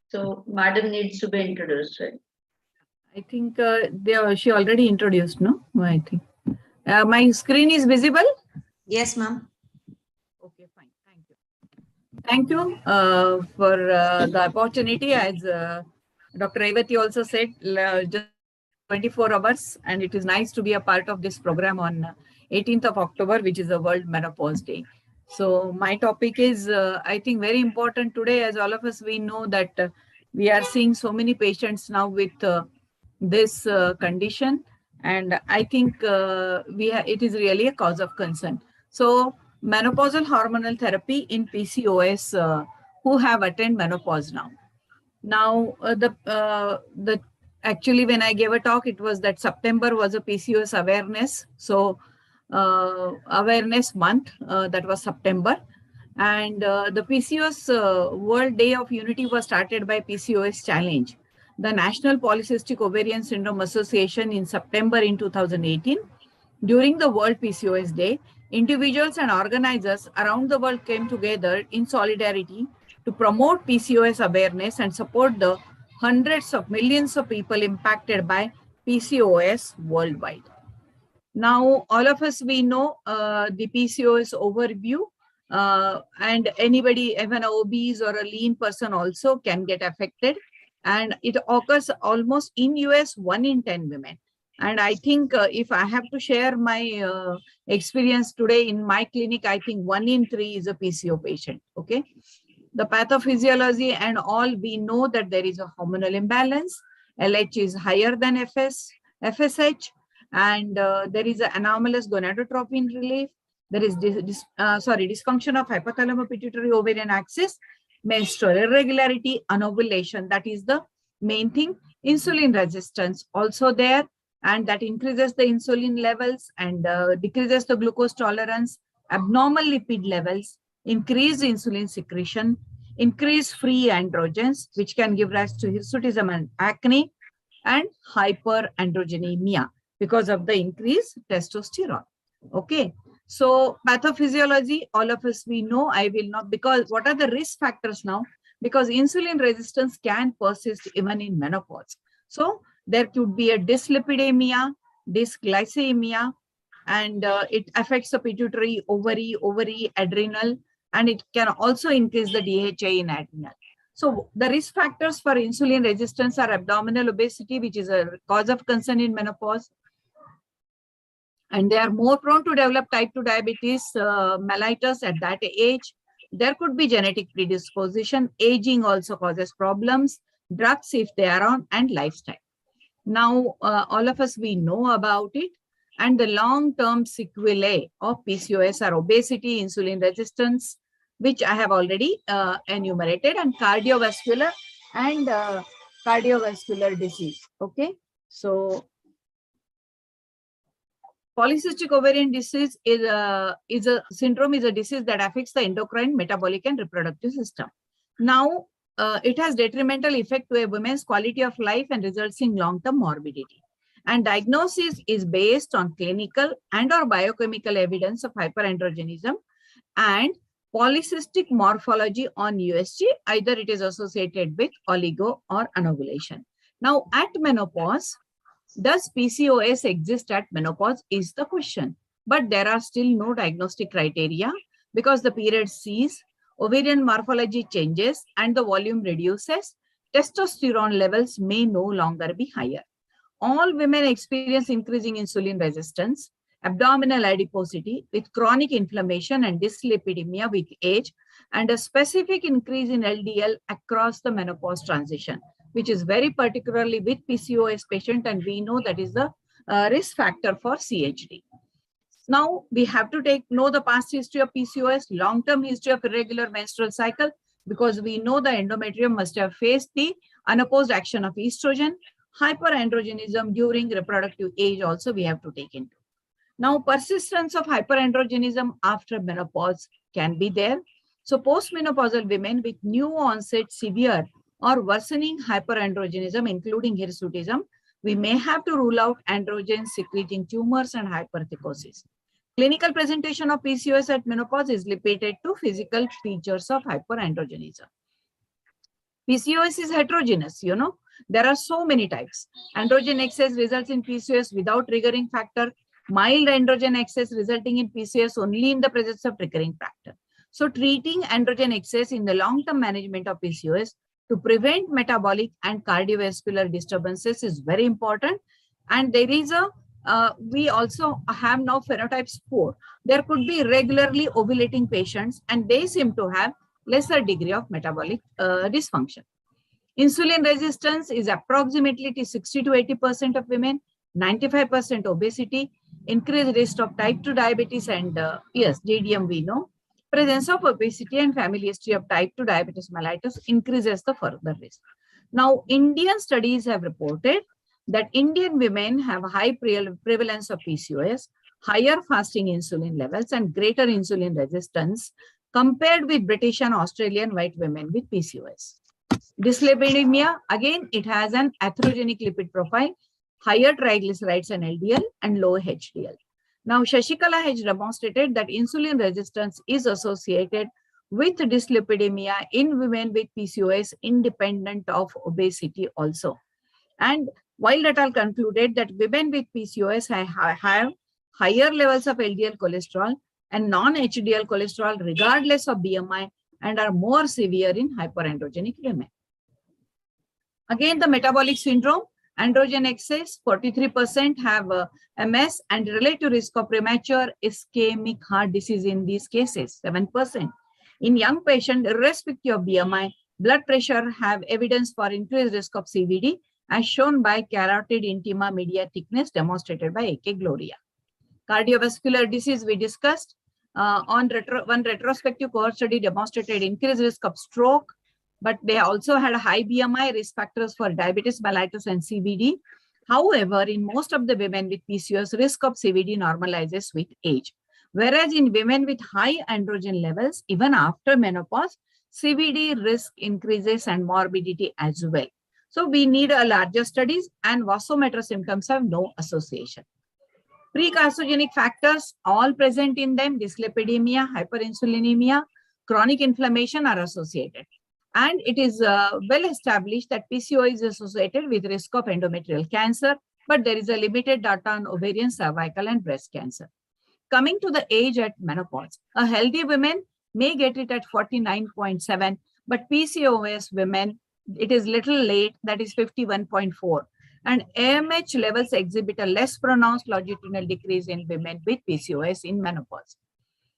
So, Madam needs to be introduced, right? I think she already introduced, no? I think. My screen is visible? Yes, ma'am. Okay, fine. Thank you. Thank you for the opportunity. As Dr. Revati also said, just 24 hours, and it is nice to be a part of this program on 18th of October, which is the World Menopause Day. So my topic is, I think, very important today. As all of us, we know that we are seeing so many patients now with this condition. And I think it is really a cause of concern. So menopausal hormonal therapy in PCOS who have attained menopause now. Now, actually, when I gave a talk, it was that September was a PCOS awareness. So awareness month, that was September. And the PCOS World Day of Unity was started by PCOS Challenge, the National Polycystic Ovarian Syndrome Association in September in 2018. During the World PCOS Day, individuals and organizers around the world came together in solidarity to promote PCOS awareness and support the hundreds of millions of people impacted by PCOS worldwide. Now, all of us, we know the PCOS overview, and anybody, even an obese or a lean person also can get affected. And it occurs almost in US 1 in 10 women. And I think if I have to share my experience today in my clinic, I think 1 in 3 is a PCO patient. Okay. The pathophysiology and all, we know that there is a hormonal imbalance. LH is higher than FSH, and there is an anomalous gonadotropin relief. There is dysfunction of hypothalamo-pituitary ovarian axis, menstrual irregularity, anovulation. That is the main thing. Insulin resistance also there, and that increases the insulin levels and decreases the glucose tolerance, abnormal lipid levels, increased insulin secretion, increased free androgens, which can give rise to hirsutism and acne, and hyperandrogenemia because of the increased testosterone. Okay. So pathophysiology, all of us, we know. I will not, because what are the risk factors now? Because insulin resistance can persist even in menopause. So there could be a dyslipidemia, dysglycemia, and it affects the pituitary, ovary, adrenal, and it can also increase the DHA in adrenal. So the risk factors for insulin resistance are abdominal obesity, which is a cause of concern in menopause. And they are more prone to develop type 2 diabetes mellitus at that age. There could be genetic predisposition. Aging also causes problems. Drugs, if they are on, and lifestyle. Now, all of us, we know about it. And the long-term sequelae of PCOS are obesity, insulin resistance, which I have already enumerated, and cardiovascular disease. Okay. So polycystic ovarian disease is a disease that affects the endocrine, metabolic, and reproductive system. Now, it has detrimental effect to a woman's quality of life and results in long-term morbidity. And diagnosis is based on clinical and or biochemical evidence of hyperandrogenism and polycystic morphology on USG, either it is associated with oligo or anovulation. Now, at menopause, does PCOS exist at menopause is the question, but there are still no diagnostic criteria because the period ceases, ovarian morphology changes, and the volume reduces. Testosterone levels may no longer be higher. All women experience increasing insulin resistance, abdominal adiposity with chronic inflammation and dyslipidemia with age, and a specific increase in LDL across the menopause transition, which is very particularly with PCOS patient, and we know that is the risk factor for CHD. Now, we have to know the past history of PCOS, long-term history of irregular menstrual cycle, because we know the endometrium must have faced the unopposed action of estrogen. Hyperandrogenism during reproductive age also we have to take into. Now, persistence of hyperandrogenism after menopause can be there. So, postmenopausal women with new onset severe or worsening hyperandrogenism, including hirsutism, we may have to rule out androgen secreting tumors and hypertrichosis. Clinical presentation of PCOS at menopause is limited to physical features of hyperandrogenism. PCOS is heterogeneous, you know. There are so many types. Androgen excess results in PCOS without triggering factor. Mild androgen excess resulting in PCOS only in the presence of triggering factor. So treating androgen excess in the long-term management of PCOS to prevent metabolic and cardiovascular disturbances is very important. And there is a, we also have now phenotypes 4. There could be regularly ovulating patients and they seem to have lesser degree of metabolic dysfunction. Insulin resistance is approximately 60 to 80% of women, 95% obesity, increased risk of type 2 diabetes and yes, JDM we know. Presence of obesity and family history of type 2 diabetes mellitus increases the further risk. Now, Indian studies have reported that Indian women have high prevalence of PCOS, higher fasting insulin levels and greater insulin resistance compared with British and Australian white women with PCOS. Dyslipidemia, again, it has an atherogenic lipid profile, higher triglycerides and LDL and low HDL. Now, Shashikala has demonstrated that insulin resistance is associated with dyslipidemia in women with PCOS independent of obesity also. And Wild et al. Concluded that women with PCOS have higher levels of LDL cholesterol and non-HDL cholesterol regardless of BMI and are more severe in hyperandrogenic women. Again, the metabolic syndrome, androgen excess, 43% have MS and relative risk of premature ischemic heart disease in these cases, 7%. In young patients, irrespective of BMI, blood pressure have evidence for increased risk of CVD as shown by carotid intima media thickness demonstrated by AK Gloria. Cardiovascular disease we discussed. One retrospective cohort study demonstrated increased risk of stroke, but they also had high BMI risk factors for diabetes mellitus and CVD. However, in most of the women with PCOS, risk of CVD normalizes with age. Whereas in women with high androgen levels, even after menopause, CVD risk increases and morbidity as well. So we need a larger studies and vasomotor symptoms have no association. Precarcinogenic factors all present in them, dyslipidemia, hyperinsulinemia, chronic inflammation are associated. And it is well established that PCOS is associated with risk of endometrial cancer, but there is a limited data on ovarian, cervical, and breast cancer. Coming to the age at menopause, a healthy woman may get it at 49.7, but PCOS women, it is little late, that is 51.4. And AMH levels exhibit a less pronounced longitudinal decrease in women with PCOS in menopause.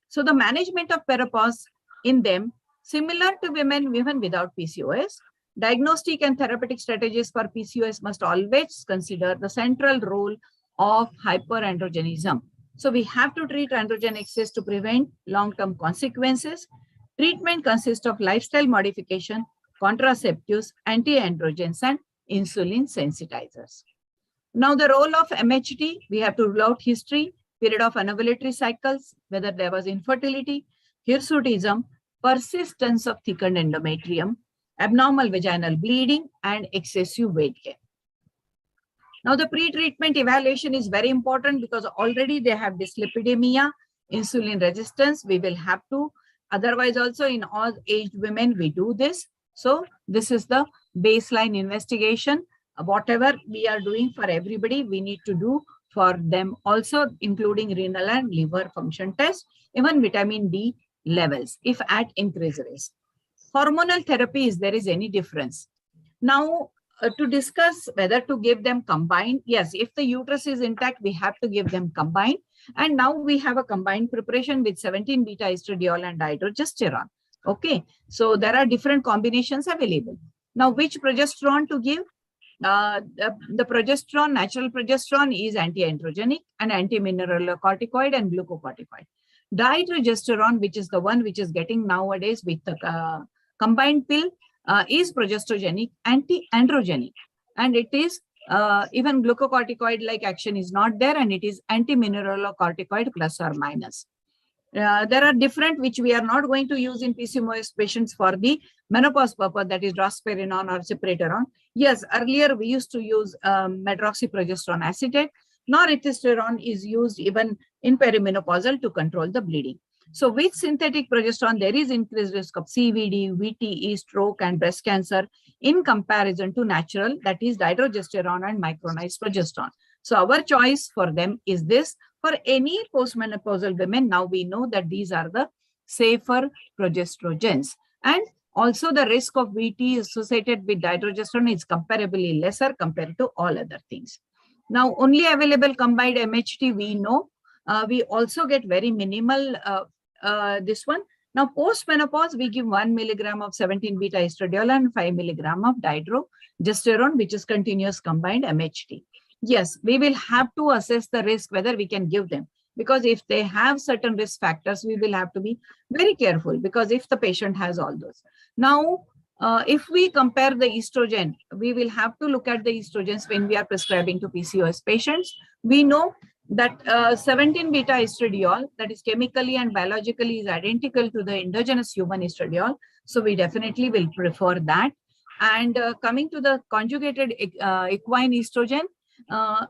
So the management of menopause in them, similar to women even without PCOS, diagnostic and therapeutic strategies for PCOS must always consider the central role of hyperandrogenism. So we have to treat androgen excess to prevent long-term consequences. Treatment consists of lifestyle modification, contraceptives, anti-androgens, and insulin sensitizers. Now the role of MHT, we have to rule out history, period of anovulatory cycles, whether there was infertility, hirsutism, persistence of thickened endometrium, abnormal vaginal bleeding, and excessive weight gain. Now, the pre-treatment evaluation is very important because already they have dyslipidemia, insulin resistance. We will have to, otherwise also in all aged women, we do this. So this is the baseline investigation. Whatever we are doing for everybody, we need to do for them also, including renal and liver function test, even vitamin D levels, if at increased risk. Hormonal therapy, is there is any difference? Now, to discuss whether to give them combined, yes, if the uterus is intact, we have to give them combined. And now we have a combined preparation with 17-beta estradiol and dydrogesterone. Okay, so there are different combinations available. Now, which progesterone to give? The progesterone, natural progesterone, is anti-androgenic and anti-mineralocorticoid and glucocorticoid. Dydrogesterone, which is the one which is getting nowadays with the combined pill, is progesterogenic, anti-androgenic, and it is even glucocorticoid-like action is not there, and it is anti-mineralocorticoid plus or minus. There are different which we are not going to use in PCOS patients for the menopause purpose, that is drospirenone or cypraterone. Yes, earlier we used to use medroxyprogesterone acetate. Norethistérone is used even in perimenopausal to control the bleeding. So with synthetic progesterone, there is increased risk of CVD, VTE, stroke, and breast cancer in comparison to natural, that is dydrogesterone and micronized progesterone. So our choice for them is this. For any postmenopausal women, now we know that these are the safer progestrogens. And also the risk of VT associated with dydrogesterone is comparably lesser compared to all other things. Now, only available combined MHT we know. We also get very minimal this one. Now, post-menopause, we give 1 milligram of 17-beta estradiol and 5 milligram of dydrogesterone, which is continuous combined MHT. Yes, we will have to assess the risk whether we can give them, because if they have certain risk factors, we will have to be very careful, because if the patient has all those. Now, if we compare the estrogen, we will have to look at the estrogens when we are prescribing to PCOS patients. We know that 17-beta estradiol, that is chemically and biologically is identical to the endogenous human estradiol. So we definitely will prefer that. And coming to the conjugated equine estrogen,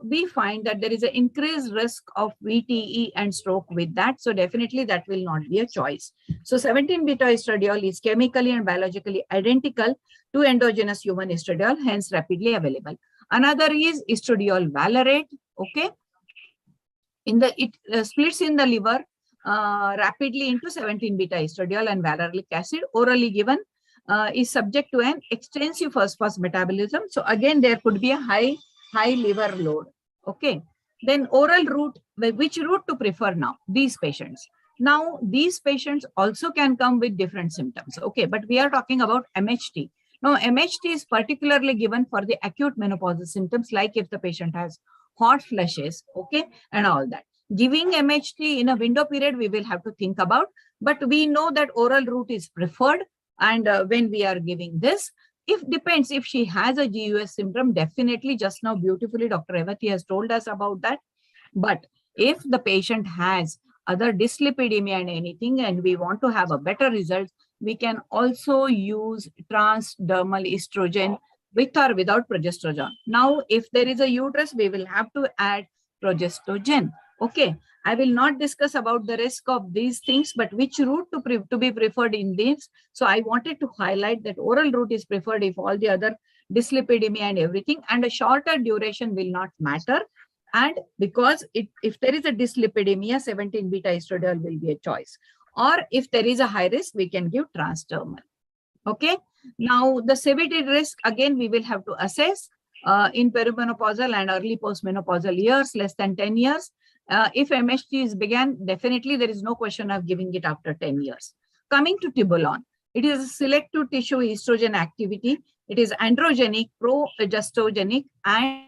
we find that there is an increased risk of VTE and stroke with that. So definitely that will not be a choice. So 17-beta estradiol is chemically and biologically identical to endogenous human estradiol, hence rapidly available. Another is estradiol valerate. Okay. It splits in the liver rapidly into 17-beta estradiol and valeric acid, orally given, is subject to an extensive first-pass metabolism. So again, there could be a high liver load. Okay. Then oral route, which route to prefer now? These patients. Now, these patients also can come with different symptoms. Okay, but we are talking about MHT. Now, MHT is particularly given for the acute menopausal symptoms, like if the patient has hot flushes, okay, and all that. Giving MHT in a window period, we will have to think about, but we know that oral route is preferred. And when we are giving this, depends if she has a GUS symptom, definitely just now beautifully Dr. Revati has told us about that. But if the patient has other dyslipidemia and anything, and we want to have a better result, we can also use transdermal estrogen with or without progesterone. Now, if there is a uterus, we will have to add progestogen. Okay, I will not discuss about the risk of these things, but which route to be preferred in this. So I wanted to highlight that oral route is preferred if all the other dyslipidemia and everything, and a shorter duration will not matter. And because if there is a dyslipidemia, 17-beta estradiol will be a choice. Or if there is a high risk, we can give transdermal. Okay. Now, the severity risk, again, we will have to assess in perimenopausal and early postmenopausal years, less than 10 years. If MHT is began, definitely there is no question of giving it after 10 years. Coming to Tibolon, it is a selective tissue estrogen activity. It is androgenic, progestogenic, and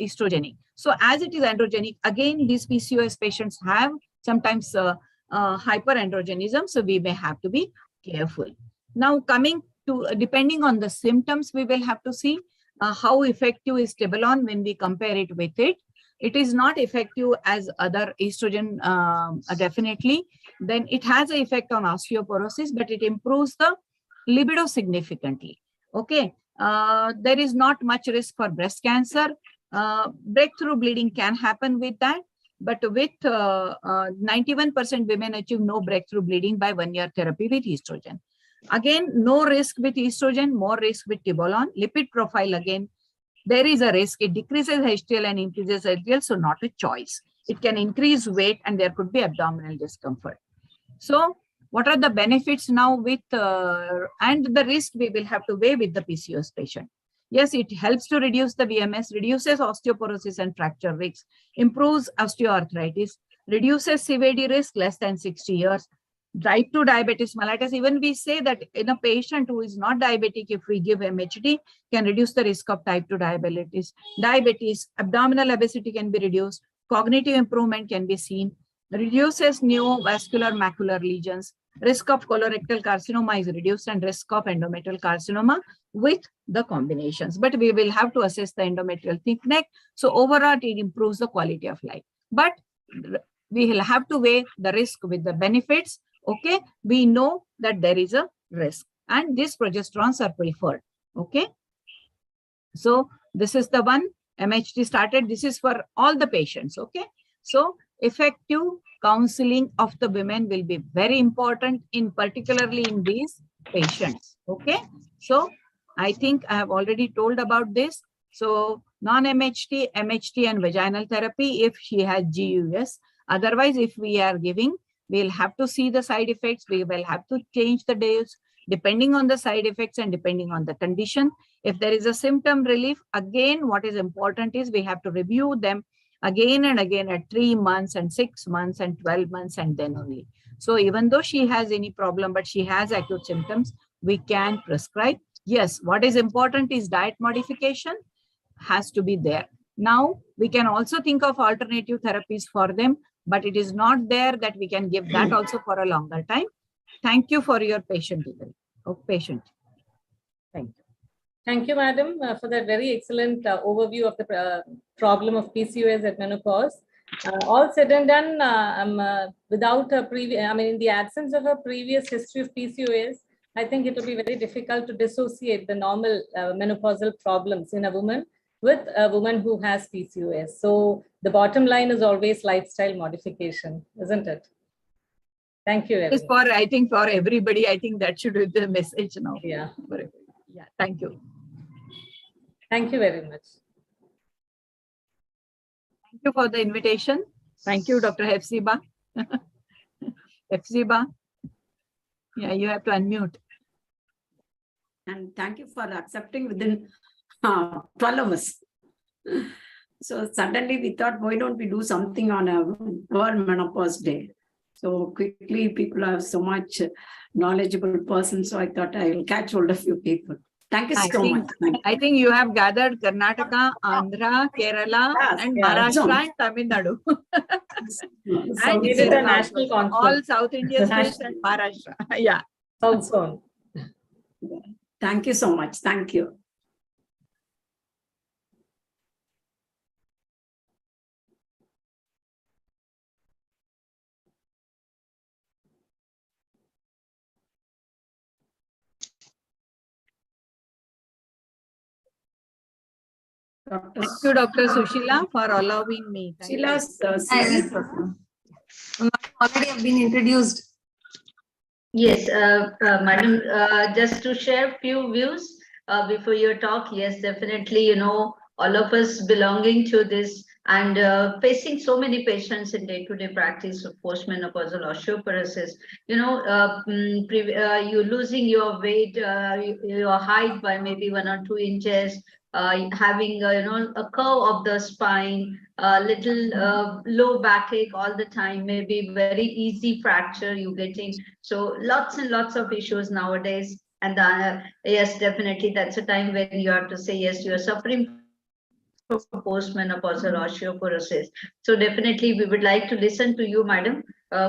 estrogenic. So as it is androgenic, again, these PCOS patients have sometimes hyperandrogenism, so we may have to be careful. Now, coming to, depending on the symptoms, we will have to see how effective is Tibolon when we compare it with it. It is not effective as other estrogen, definitely. Then it has an effect on osteoporosis, but it improves the libido significantly. Okay. There is not much risk for breast cancer. Breakthrough bleeding can happen with that, but with 91% women achieve no breakthrough bleeding by 1 year therapy with estrogen. Again, no risk with estrogen, more risk with Tibolon. Lipid profile, again, there is a risk. It decreases HDL and increases LDL, so not a choice. It can increase weight and there could be abdominal discomfort. So what are the benefits now with, and the risk we will have to weigh with the PCOS patient? Yes, it helps to reduce the VMS, reduces osteoporosis and fracture risks, improves osteoarthritis, reduces CVD risk less than 60 years, type 2 diabetes mellitus. Even we say that in a patient who is not diabetic, if we give MHD, can reduce the risk of type 2 diabetes. Abdominal obesity can be reduced, cognitive improvement can be seen, reduces neovascular macular lesions, risk of colorectal carcinoma is reduced, and risk of endometrial carcinoma with the combinations. But we will have to assess the endometrial thickness. So overall, it improves the quality of life. But we will have to weigh the risk with the benefits. Okay, we know that there is a risk, and these progesterones are preferred. Okay, so this is the one MHD started. This is for all the patients. Okay, so effective counseling of the women will be very important, in particularly in these patients. Okay, so I think I have already told about this. So non-MHD, MHD and vaginal therapy if she has GUS. Otherwise, if we are giving, we'll have to see the side effects. We will have to change the dose depending on the side effects and depending on the condition. If there is a symptom relief, again, what is important is we have to review them again and again at 3 months and 6 months and 12 months and then only. So even though she has any problem, but she has acute symptoms, we can prescribe. Yes, what is important is diet modification has to be there. Now, we can also think of alternative therapies for them, but it is not there that we can give that also for a longer time. Thank you for your patient. Thank you. Thank you, madam, for that very excellent overview of the problem of PCOS at menopause. All said and done, without a previous, in the absence of a previous history of PCOS, I think it will be very difficult to dissociate the normal menopausal problems in a woman with a woman who has PCOS. So the bottom line is always lifestyle modification, isn't it? Thank you. It's for, I think for everybody, I think that should be the message now. Yeah. Yeah. Thank you. Thank you very much. Thank you for the invitation. Thank you, Dr. Hefziba. Hefziba. Yeah, you have to unmute. And thank you for accepting within 12 hours. So suddenly we thought, why don't we do something on a World Menopause Day? So quickly, people are so much knowledgeable person. So I thought I will catch hold of a few people. Thank you so much. I think you have gathered Karnataka, Andhra, Kerala, and Maharashtra and Tamil Nadu. And it is a national conference. All South Indian states and Maharashtra. Yeah. Also. Thank you so much. Thank you. Thank you, Dr. Sushila, for allowing me. Sheila's already have been introduced. Yes, madam, just to share few views before your talk. Yes, definitely, all of us belonging to this and facing so many patients in day-to-day practice of postmenopausal osteoporosis. You're losing your weight, your height by maybe 1 or 2 inches, having a curve of the spine, little low backache all the time, maybe very easy fracture you getting. So lots and lots of issues nowadays. And yes, definitely that's a time when you have to say yes, you are suffering from postmenopausal osteoporosis. So definitely we would like to listen to you, madam,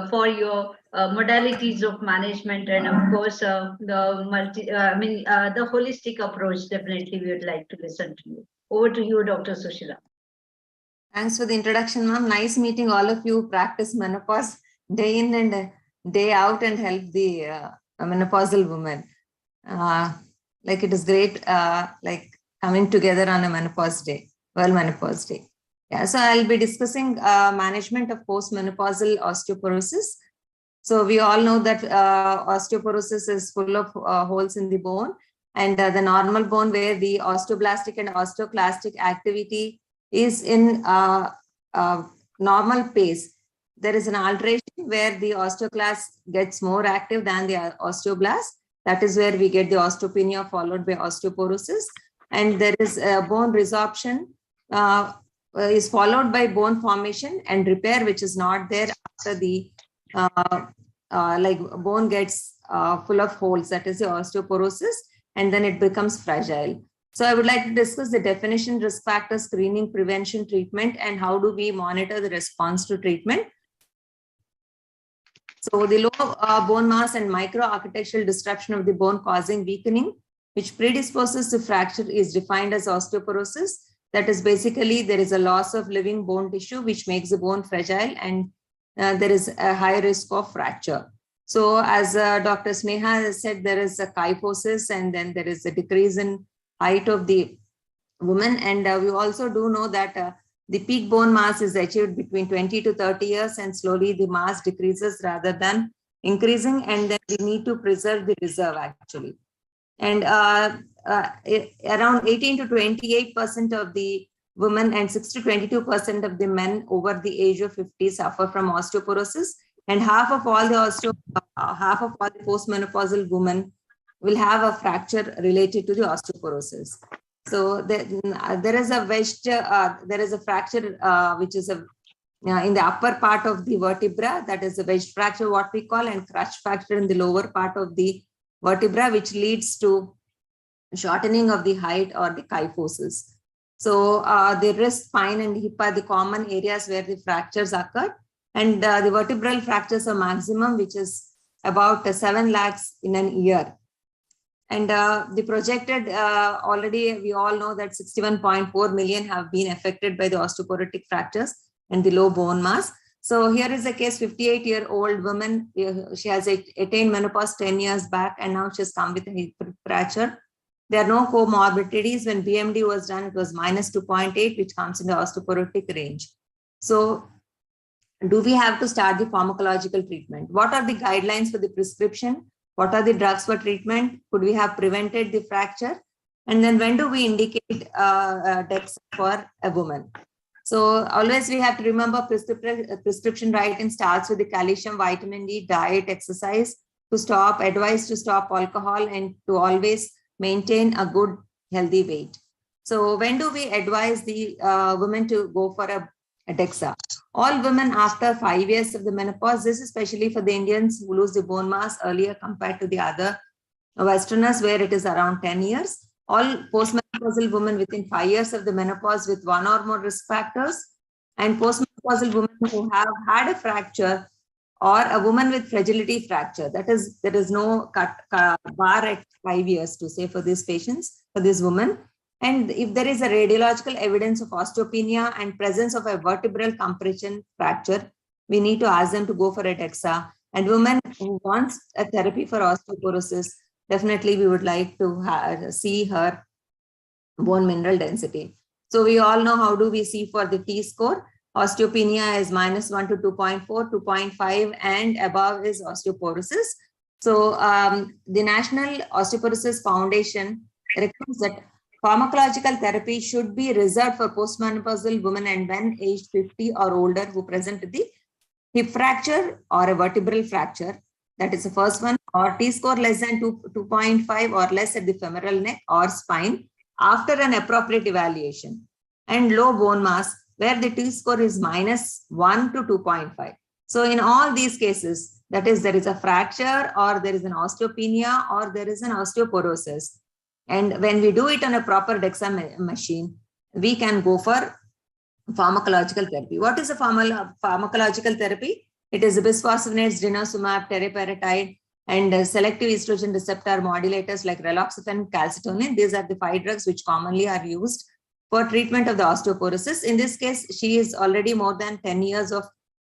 for your modalities of management, and of course the holistic approach. Definitely we would like to listen to you. Over to you, Dr. Sushila. Thanks for the introduction, ma'am. Nice meeting all of you. Practice menopause day in and day out and help the menopausal women. Like it is great, like coming together on a menopause day. World Menopause Day. Yeah, so I'll be discussing management of postmenopausal osteoporosis. So we all know that osteoporosis is full of holes in the bone, and the normal bone where the osteoblastic and osteoclastic activity is in normal pace. There is an alteration where the osteoclast gets more active than the osteoblast. That is where we get the osteopenia followed by osteoporosis. And there is a bone resorption is followed by bone formation and repair, which is not there after the like bone gets full of holes, that is the osteoporosis, and then it becomes fragile. So I would like to discuss the definition, risk factors, screening, prevention, treatment, and how do we monitor the response to treatment. So the low bone mass and microarchitectural disruption of the bone causing weakening, which predisposes to fracture, is defined as osteoporosis. That is basically there is a loss of living bone tissue, which makes the bone fragile, and there is a high risk of fracture. So as Dr. Sneha has said, there is a kyphosis, and then there is a decrease in height of the woman. And we also do know that the peak bone mass is achieved between 20 to 30 years, and slowly the mass decreases rather than increasing, and then we need to preserve the reserve actually. And around 18 to 28% of the women and 6 to 22% of the men over the age of 50 suffer from osteoporosis, and half of all the postmenopausal women will have a fracture related to the osteoporosis. So there is a fracture which is in the upper part of the vertebra, that is a wedge fracture, what we call, and crutch fracture in the lower part of the vertebra, which leads to shortening of the height or the kyphosis. So the wrist, spine, and hip are the common areas where the fractures occur, and the vertebral fractures are maximum, which is about 7 lakhs in an year. And the projected, already we all know that 61.4 million have been affected by the osteoporotic fractures and the low bone mass. So here is a case, 58-year-old woman. She has attained menopause 10 years back, and now she's come with a hip fracture. There are no comorbidities. When BMD was done, it was minus 2.8, which comes in the osteoporotic range. So do we have to start the pharmacological treatment? What are the guidelines for the prescription? What are the drugs for treatment? Could we have prevented the fracture? And then when do we indicate DEXA for a woman? So always we have to remember prescription writing starts with the calcium, vitamin D, diet, exercise, advice to stop alcohol, and to always maintain a good healthy weight. So when do we advise the women to go for a DEXA? All women after 5 years of the menopause, this is especially for the Indians who lose the bone mass earlier compared to the other Westerners where it is around 10 years. All postmenopausal women within 5 years of the menopause with one or more risk factors, and postmenopausal women who have had a fracture, or a woman with fragility fracture. That is, there is no bar at 5 years to say for these patients, for this woman. And if there is a radiological evidence of osteopenia and presence of a vertebral compression fracture, we need to ask them to go for a DEXA. And women who wants a therapy for osteoporosis, definitely we would like to see her bone mineral density. So we all know how do we see for the T-score. Osteopenia is -1 to 2.4, 2.5 and above is osteoporosis. So the National Osteoporosis Foundation recommends that pharmacological therapy should be reserved for postmenopausal women and men aged 50 or older who present with the hip fracture or a vertebral fracture. That is the first one, or T-score less than 2.5 or less at the femoral neck or spine after an appropriate evaluation, and low bone mass where the T-score is -1 to 2.5. So in all these cases, that is, there is a fracture or there is an osteopenia or there is an osteoporosis. And when we do it on a proper DEXA machine, we can go for pharmacological therapy. What is a pharmacological therapy? It is bisphosphonates, denosumab, teriparatide, and selective estrogen receptor modulators like raloxifene, calcitonin. These are the 5 drugs which commonly are used for treatment of the osteoporosis. In this case, she is already more than 10 years of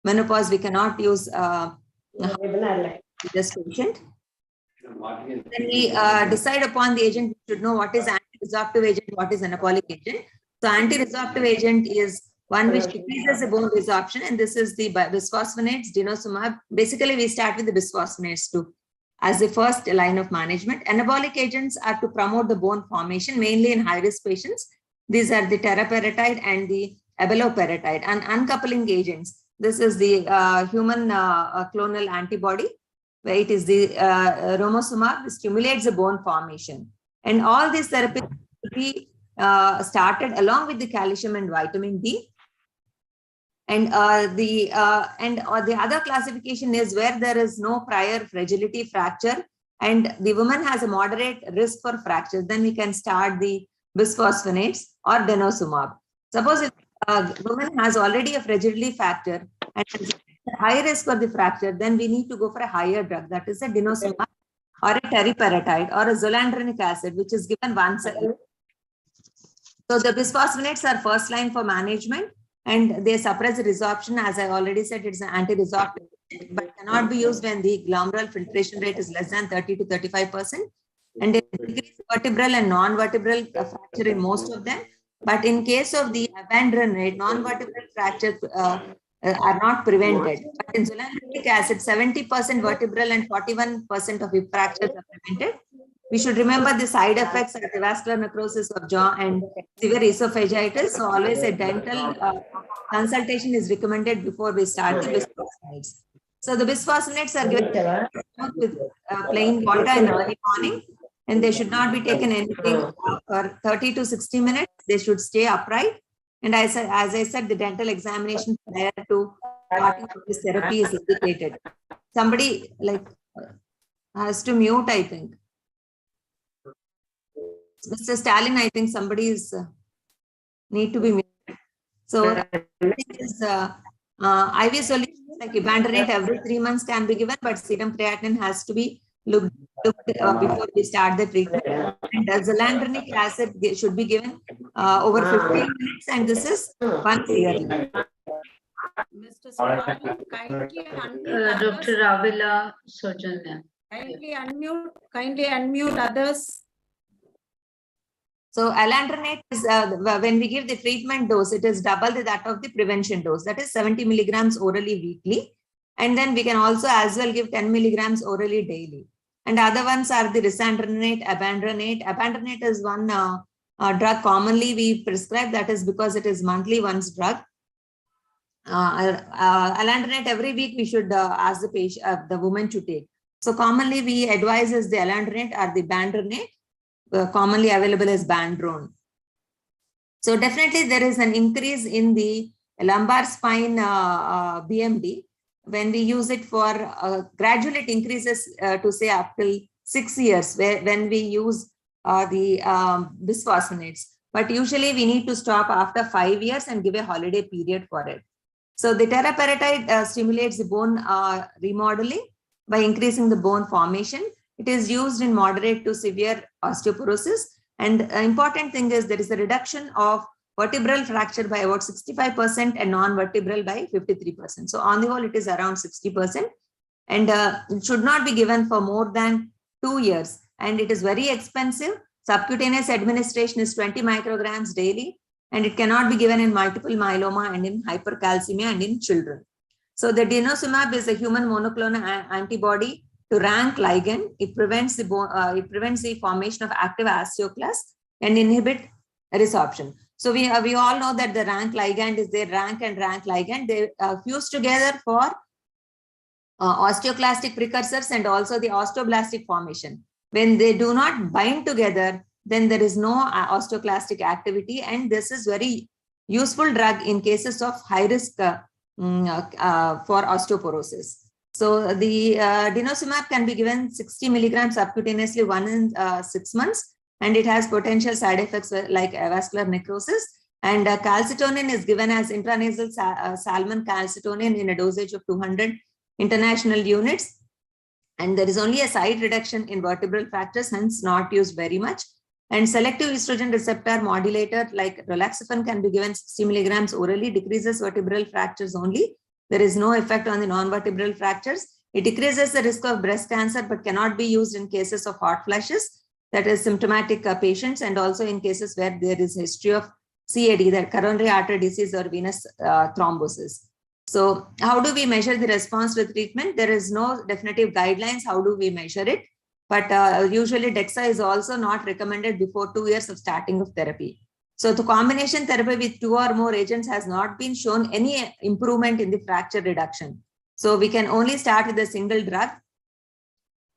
menopause. We cannot use this patient. When we decide upon the agent, we should know what is anti-absorptive agent, what is anabolic agent. So anti-resorptive agent is one which decreases the bone resorption, and this is the bisphosphonates, denosumab. Basically, we start with the bisphosphonates too as the first line of management. Anabolic agents are to promote the bone formation, mainly in high-risk patients. These are the teriparatide and the abaloparatide. And uncoupling agents, this is the human clonal antibody, where it is the romosumab, which stimulates the bone formation. And all these therapies will be started along with the calcium and vitamin D. And the other classification is where there is no prior fragility fracture and the woman has a moderate risk for fracture, then we can start the bisphosphonates or denosumab. Suppose if a woman has already a fragility fracture and has a high risk for the fracture, then we need to go for a higher drug, that is a denosumab or a teriparatide or a zolandronic acid, which is given once a year. So the bisphosphonates are first line for management, and they suppress the resorption. As I already said, it's an anti-resorptive, but cannot be used when the glomerular filtration rate is less than 30 to 35%. And it increases vertebral and non-vertebral fracture in most of them. But in case of the abandoned non-vertebral fracture are not prevented. But in zolandronic acid, 70% vertebral and 41% of hip fractures are prevented. We should remember the side effects of the vascular necrosis of jaw and severe esophagitis. So always a dental consultation is recommended before we start the bisphosphonates. So the bisphosphonates are given with plain water in the early morning, and they should not be taken anything for 30 to 60 minutes. They should stay upright. And as I said, the dental examination prior to starting of this therapy is indicated. Somebody has to mute, I think. Mr. Stalin, I think somebody is need to be muted. So is, IV solutions like ibandronate every 3 months can be given, but serum creatinine has to be looked before we start the treatment. And zolandronic acid should be given over 15 minutes, and this is once yearly. Mr. Sawani, kindly unmute Dr. Ravila Sojanya. Kindly unmute others. So alendronate is when we give the treatment dose, it is double that of the prevention dose. That is 70 milligrams orally weekly. And then we can also as well give 10 milligrams orally daily. And other ones are the risandronate, abandronate. Abandronate is one drug commonly we prescribe. That is because it is monthly once drug. Alendronate every week we should ask the patient, the woman to take. So commonly we advise is the alendronate or the bandronate. Commonly available as bandrone. So definitely there is an increase in the lumbar spine BMD when we use it for gradually it increases to say up till 6 years when we use the bisphosphonates. But usually we need to stop after 5 years and give a holiday period for it. So the teriparatide stimulates the bone remodeling by increasing the bone formation. It is used in moderate to severe osteoporosis. And important thing is there is a reduction of vertebral fracture by about 65% and non-vertebral by 53%. So on the whole, it is around 60%. And it should not be given for more than 2 years. And it is very expensive. Subcutaneous administration is 20 micrograms daily. And it cannot be given in multiple myeloma and in hypercalcemia and in children. So the denosumab is a human monoclonal antibody to rank ligand. It prevents the formation of active osteoclasts and inhibit resorption. So we all know that the rank ligand is their rank and rank ligand. They fuse together for osteoclastic precursors and also the osteoblastic formation. When they do not bind together, then there is no osteoclastic activity, and this is very useful drug in cases of high risk for osteoporosis. So the denosumab can be given 60 milligrams subcutaneously 1 in 6 months, and it has potential side effects like vascular necrosis. And calcitonin is given as intranasal salmon calcitonin in a dosage of 200 international units. And there is only a side reduction in vertebral fractures, hence not used very much. And selective estrogen receptor modulator like relaxafen can be given 60 milligrams orally, decreases vertebral fractures only. There is no effect on the non-vertebral fractures. It decreases the risk of breast cancer, but cannot be used in cases of hot flashes, that is symptomatic patients, and also in cases where there is history of CAD, that coronary artery disease or venous thrombosis. So how do we measure the response to treatment? There is no definitive guidelines. How do we measure it? But usually DEXA is also not recommended before 2 years of starting of therapy. So the combination therapy with 2 or more agents has not been shown any improvement in the fracture reduction. So we can only start with a single drug.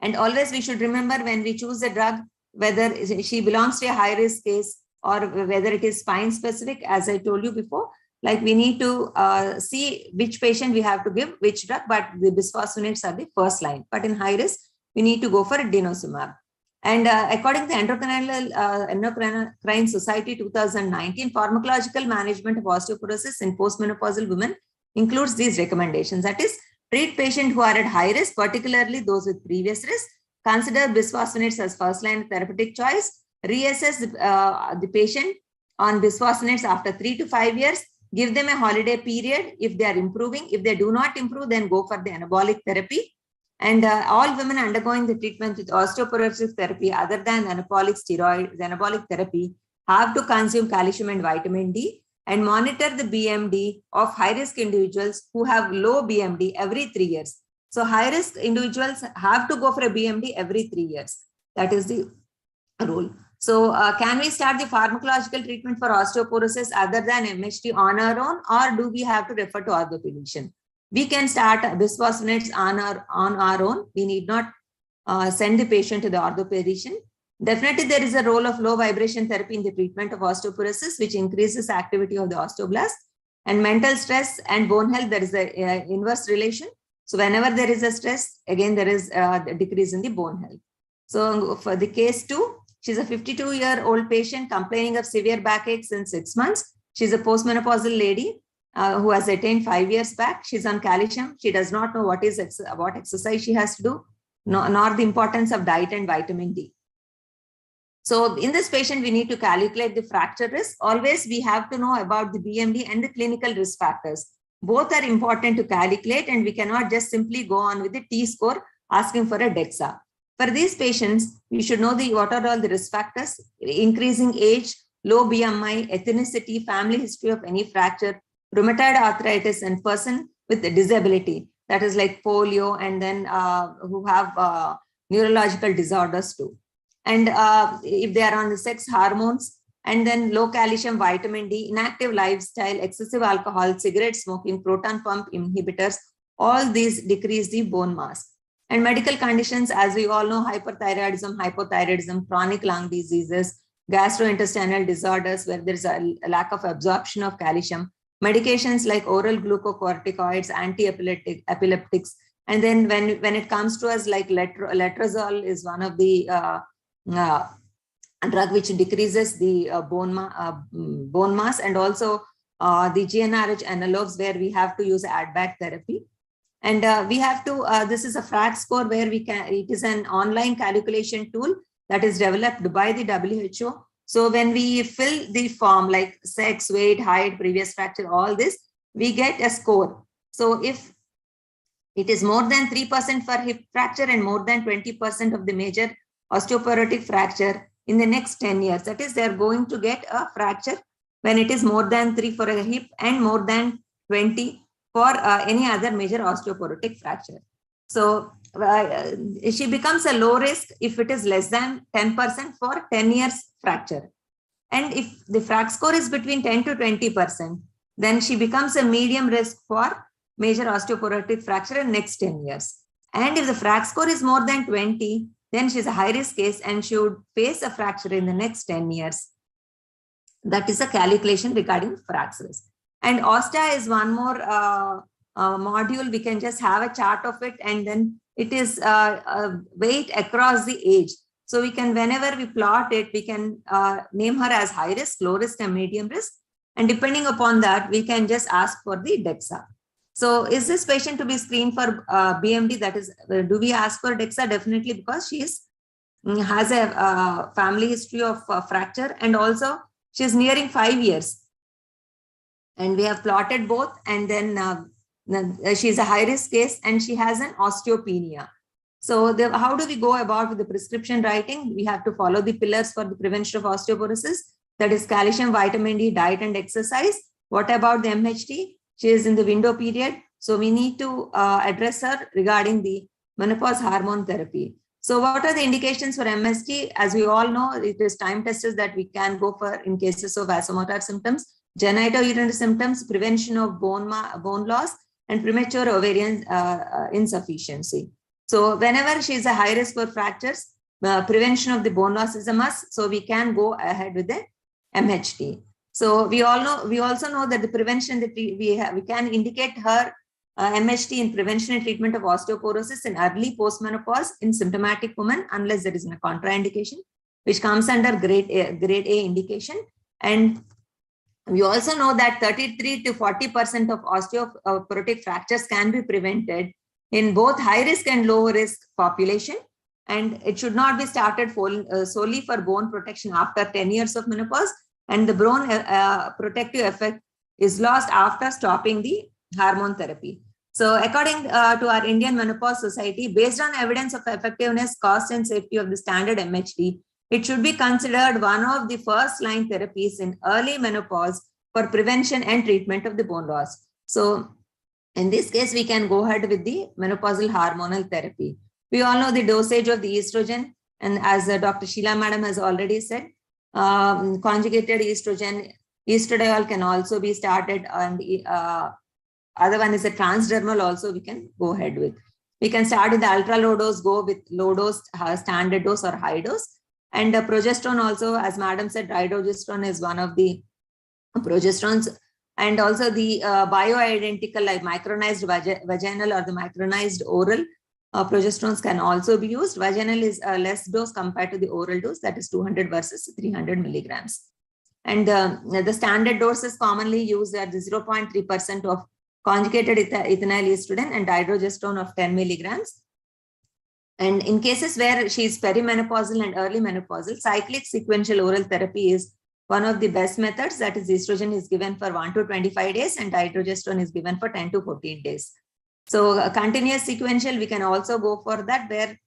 And always we should remember when we choose a drug, whether she belongs to a high risk case or whether it is spine specific, as I told you before, like we need to see which patient we have to give which drug, but the bisphosphonates are the first line. But in high risk, we need to go for denosumab. And according to the Endocrine Society 2019, pharmacological management of osteoporosis in postmenopausal women includes these recommendations. That is, treat patients who are at high risk, particularly those with previous risk. Consider bisphosphonates as first-line therapeutic choice. Reassess the patient on bisphosphonates after 3 to 5 years. Give them a holiday period if they are improving. If they do not improve, then go for the anabolic therapy. And all women undergoing the treatment with osteoporosis therapy other than anabolic steroid, anabolic therapy, have to consume calcium and vitamin D and monitor the BMD of high-risk individuals who have low BMD every 3 years. So high-risk individuals have to go for a BMD every 3 years. That is the rule. So can we start the pharmacological treatment for osteoporosis other than MHT on our own, or do we have to refer to orthopedician? We can start bisphosphonates on our own. We need not send the patient to the orthopedician. Definitely, there is a role of low vibration therapy in the treatment of osteoporosis, which increases activity of the osteoblast. And mental stress and bone health, there is an inverse relation. So whenever there is a stress, again, there is a decrease in the bone health. So for the case 2, she's a 52-year-old patient complaining of severe backache since 6 months. She's a postmenopausal lady who has attained 5 years back. She's on calcium. She does not know what exercise she has to do, nor the importance of diet and vitamin D. So in this patient, we need to calculate the fracture risk. Always we have to know about the BMD and the clinical risk factors. Both are important to calculate, and we cannot just simply go on with the T-score asking for a DEXA. For these patients, we should know what are all the risk factors: increasing age, low BMI, ethnicity, family history of any fracture, rheumatoid arthritis, and person with a disability, that is like polio, and then who have neurological disorders too. And if they are on the sex hormones, and then low calcium, vitamin D, inactive lifestyle, excessive alcohol, cigarette smoking, proton pump inhibitors, all these decrease the bone mass. And medical conditions, as we all know, hyperthyroidism, hypothyroidism, chronic lung diseases, gastrointestinal disorders where there is a lack of absorption of calcium, medications like oral glucocorticoids, anti-epileptics. And then when it comes to us, like letrozole is one of the drug which decreases the bone mass, and also the GnRH analogs where we have to use add-back therapy. And we have to, this is a FRAC score where we can, it is an online calculation tool that is developed by the WHO. So when we fill the form like sex, weight, height, previous fracture, all this, we get a score. So if it is more than 3% for hip fracture and more than 20% of the major osteoporotic fracture in the next 10 years, that is, they're going to get a fracture when it is more than 3 for a hip and more than 20 for any other major osteoporotic fracture. So she becomes a low risk if it is less than 10% for 10 years fracture. And if the FRAC score is between 10 to 20%, then she becomes a medium risk for major osteoporotic fracture in next 10 years. And if the FRAC score is more than 20, then she's a high risk case and she would face a fracture in the next 10 years. That is a calculation regarding FRAC risk. And OSTA is one more module. We can just have a chart of it, and then it is weight across the age. So we can, whenever we plot it, we can name her as high risk, low risk, and medium risk. And depending upon that, we can just ask for the DEXA. So is this patient to be screened for BMD? That is, do we ask for DEXA? Definitely, because she has a family history of fracture, and also she's nearing 5 years. And we have plotted both, and then she's a high risk case and she has an osteopenia. So how do we go about with the prescription writing? We have to follow the pillars for the prevention of osteoporosis. that is calcium, vitamin D, diet and exercise. What about the MHT? She is in the window period. So we need to address her regarding the menopause hormone therapy. So what are the indications for MST? As we all know, it is time tested that we can go for in cases of vasomotor symptoms, genitourinary symptoms, prevention of bone loss, and premature ovarian insufficiency. So whenever she is a high risk for fractures, prevention of the bone loss is a must. So we can go ahead with the MHT. So we also know that the prevention that we can indicate her MHT in prevention and treatment of osteoporosis in early postmenopause in symptomatic women, unless there is a contraindication, which comes under grade A indication. And we also know that 33 to 40% of osteoporotic fractures can be prevented in both high risk and low risk population. And it should not be started solely for bone protection after 10 years of menopause. And the bone protective effect is lost after stopping the hormone therapy. So according to our Indian Menopause Society, based on evidence of effectiveness, cost and safety of the standard MHT, it should be considered one of the first line therapies in early menopause for prevention and treatment of the bone loss. So in this case, we can go ahead with the menopausal hormonal therapy. We all know the dosage of the estrogen, and as Dr. Sheila Madam has already said, conjugated estrogen, estradiol can also be started, and other one is a transdermal also we can go ahead with. We can start with the ultra low dose, go with low dose, standard dose or high dose. And progesterone also, as Madam said, dydrogesterone is one of the progesterones. And also the bioidentical, like micronized vaginal or the micronized oral progesterones can also be used. Vaginal is a less dose compared to the oral dose, that is 200 versus 300 milligrams. And the standard dose is commonly used at the 0.3% of conjugated ethinyl estrogen and dydrogesterone of 10 milligrams. And in cases where she is perimenopausal and early menopausal, cyclic sequential oral therapy is one of the best methods. That is, estrogen is given for 1 to 25 days and dydrogesterone is given for 10 to 14 days. So continuous sequential, we can also go for that, where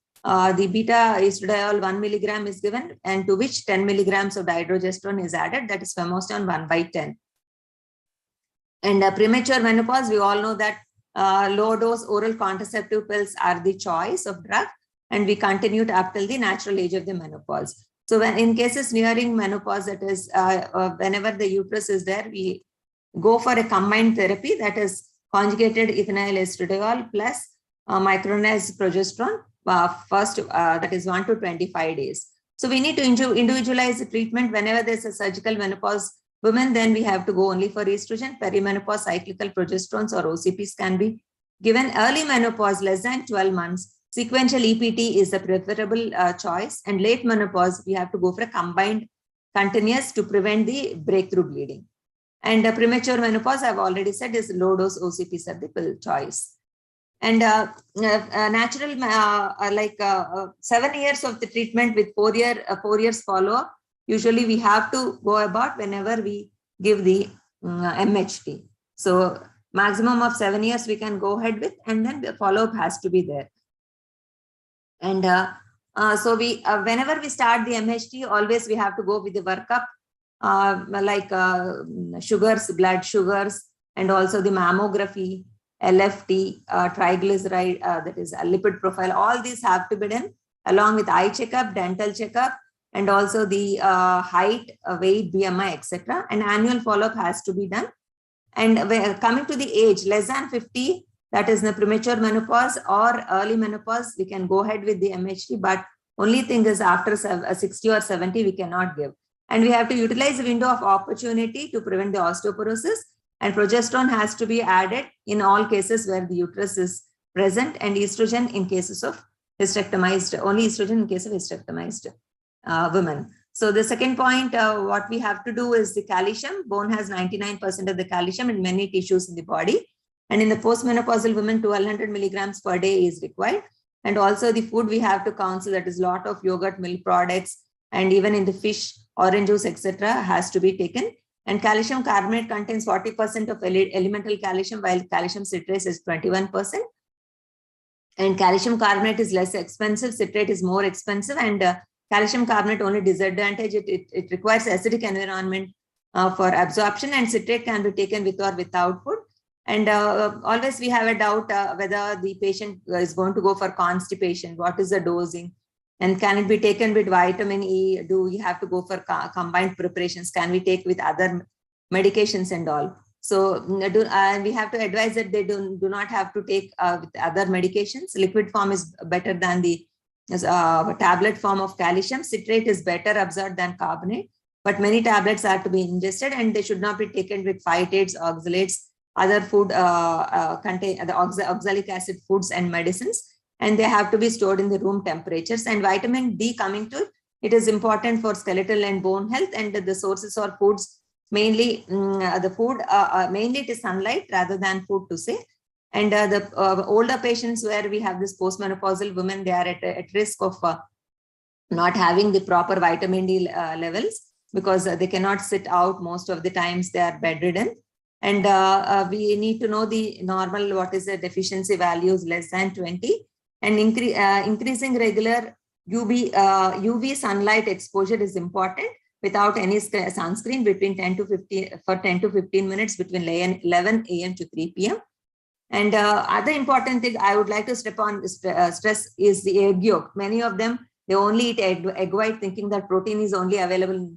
the beta estradiol 1 milligram is given, and to which 10 milligrams of dydrogesterone is added, that is famoston 1/10. And premature menopause, we all know that low dose oral contraceptive pills are the choice of drug, and we continue to up till the natural age of the menopause. So when in cases nearing menopause, that is whenever the uterus is there, we go for a combined therapy, that is conjugated ethinyl estradiol plus micronized progesterone, that is 1 to 25 days. So we need to individualize the treatment. Whenever there's a surgical menopause women, then we have to go only for estrogen. Perimenopause cyclical progesterones or OCPs can be given. Early menopause, less than 12 months, sequential EPT is the preferable choice. And late menopause, we have to go for a combined continuous to prevent the breakthrough bleeding. And premature menopause, I've already said, is low dose OCPs are the pill choice. And natural, 7 years of the treatment with 4 years follow-up, usually we have to go about whenever we give the MHT. So maximum of 7 years we can go ahead with, and then the follow-up has to be there. And so we, whenever we start the MHT, always we have to go with the workup, sugars, blood sugars, and also the mammography, LFT, triglyceride, that is a lipid profile. All these have to be done along with eye checkup, dental checkup, and also the height, weight, BMI, etc. And annual follow-up has to be done. And coming to the age, less than 50, that is the premature menopause or early menopause, we can go ahead with the MHT, but only thing is after 60 or 70, we cannot give. And we have to utilize the window of opportunity to prevent the osteoporosis, and progesterone has to be added in all cases where the uterus is present, and estrogen in cases of hysterectomized, only estrogen in case of hysterectomized women. So the second point, what we have to do is the calcium. Bone has 99% of the calcium in many tissues in the body. And in the postmenopausal women, 1200 milligrams per day is required. And also the food we have to counsel, that is a lot of yogurt, milk products, and even in the fish, orange juice, etc. has to be taken. And calcium carbonate contains 40% of elemental calcium, while calcium citrate is 21%. And calcium carbonate is less expensive, citrate is more expensive, and calcium carbonate only disadvantage, it requires acidic environment for absorption, and citrate can be taken with or without food. And always we have a doubt whether the patient is going to go for constipation, what is the dosing, and can it be taken with vitamin E? Do we have to go for combined preparations? Can we take with other medications and all? So we have to advise that they do not have to take with other medications. Liquid form is better than the tablet form of calcium. Citrate is better absorbed than carbonate, but many tablets are to be ingested, and they should not be taken with phytates, oxalates, other food contain the oxalic acid foods and medicines, and they have to be stored in the room temperatures. And vitamin D, coming to it, is important for skeletal and bone health, and the sources or foods mainly mainly it is sunlight rather than food to say. And the older patients where we have this postmenopausal women, they are at risk of not having the proper vitamin D levels, because they cannot sit out most of the times, they are bedridden. And we need to know the normal, what is the deficiency values less than 20, and increasing regular UV sunlight exposure is important without any sunscreen between 10 to 15 minutes between 11 a.m. to 3 p.m. And other important thing I would like to stress is the egg yolk. Many of them, they only eat egg white, thinking that protein is only available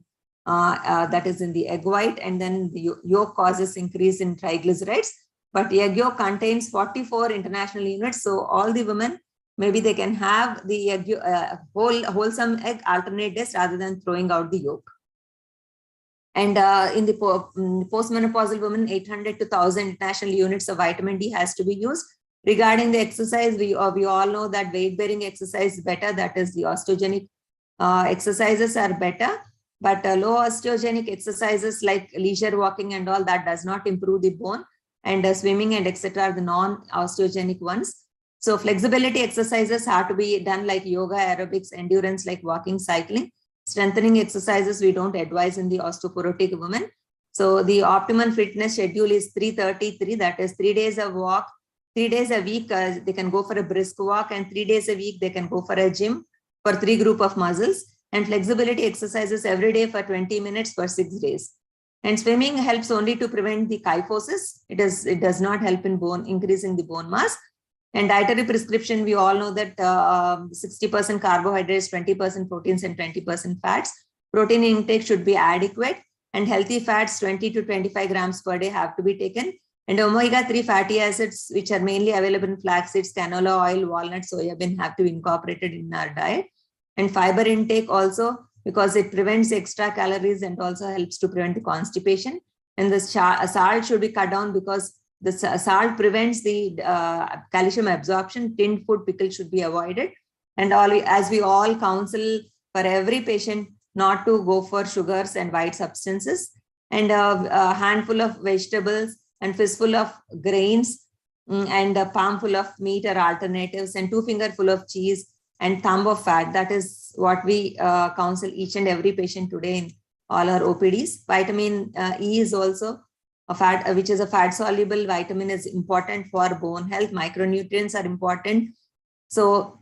that is in the egg white, and then the yolk causes increase in triglycerides. But egg yolk contains 44 international units, so all the women, maybe they can have the egg, wholesome egg alternate days rather than throwing out the yolk. And in the postmenopausal women, 800 to 1,000 international units of vitamin D has to be used. Regarding the exercise, we all know that weight-bearing exercise is better, that is the osteogenic exercises are better. But low osteogenic exercises like leisure walking and all, that does not improve the bone, and swimming and etc. are the non-osteogenic ones. So flexibility exercises have to be done like yoga, aerobics, endurance like walking, cycling. Strengthening exercises we don't advise in the osteoporotic women. So the optimum fitness schedule is 3-33, that is 3 days of walk, 3 days a week they can go for a brisk walk, and 3 days a week they can go for a gym for 3 group of muscles. And flexibility exercises every day for 20 minutes for 6 days. And swimming helps only to prevent the kyphosis. It does not help in increasing the bone mass. And dietary prescription, we all know that 60% carbohydrates, 20% proteins, and 20% fats. Protein intake should be adequate, and healthy fats 20 to 25 grams per day have to be taken. And omega-3 fatty acids, which are mainly available in flax seeds, canola oil, walnuts, soya bean, have to be incorporated in our diet. And fiber intake also, because it prevents extra calories and also helps to prevent the constipation. And the salt should be cut down, because the salt prevents the calcium absorption. Tinned food, pickles should be avoided. And as we all counsel for every patient not to go for sugars and white substances, and a handful of vegetables and fistful of grains, and a palmful of meat or alternatives, and 2 fingerful of cheese, and thumb of fat. That is what we counsel each and every patient today in all our OPDs. Vitamin E is also a fat, which is a fat soluble vitamin, is important for bone health. Micronutrients are important. So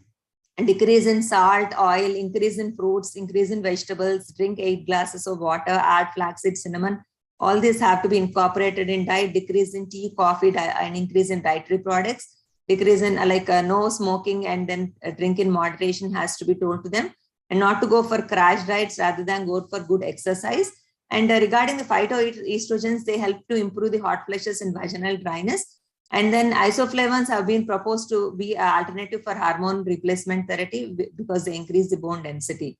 decrease in salt, oil, increase in fruits, increase in vegetables, drink 8 glasses of water, add flaxseed, cinnamon. All these have to be incorporated in diet. Decrease in tea, coffee, and increase in dietary products. Decrease in no smoking, and then drink in moderation has to be told to them, and not to go for crash diets, rather than go for good exercise. And regarding the phytoestrogens, they help to improve the hot flushes and vaginal dryness. And then isoflavones have been proposed to be an alternative for hormone replacement therapy, because they increase the bone density.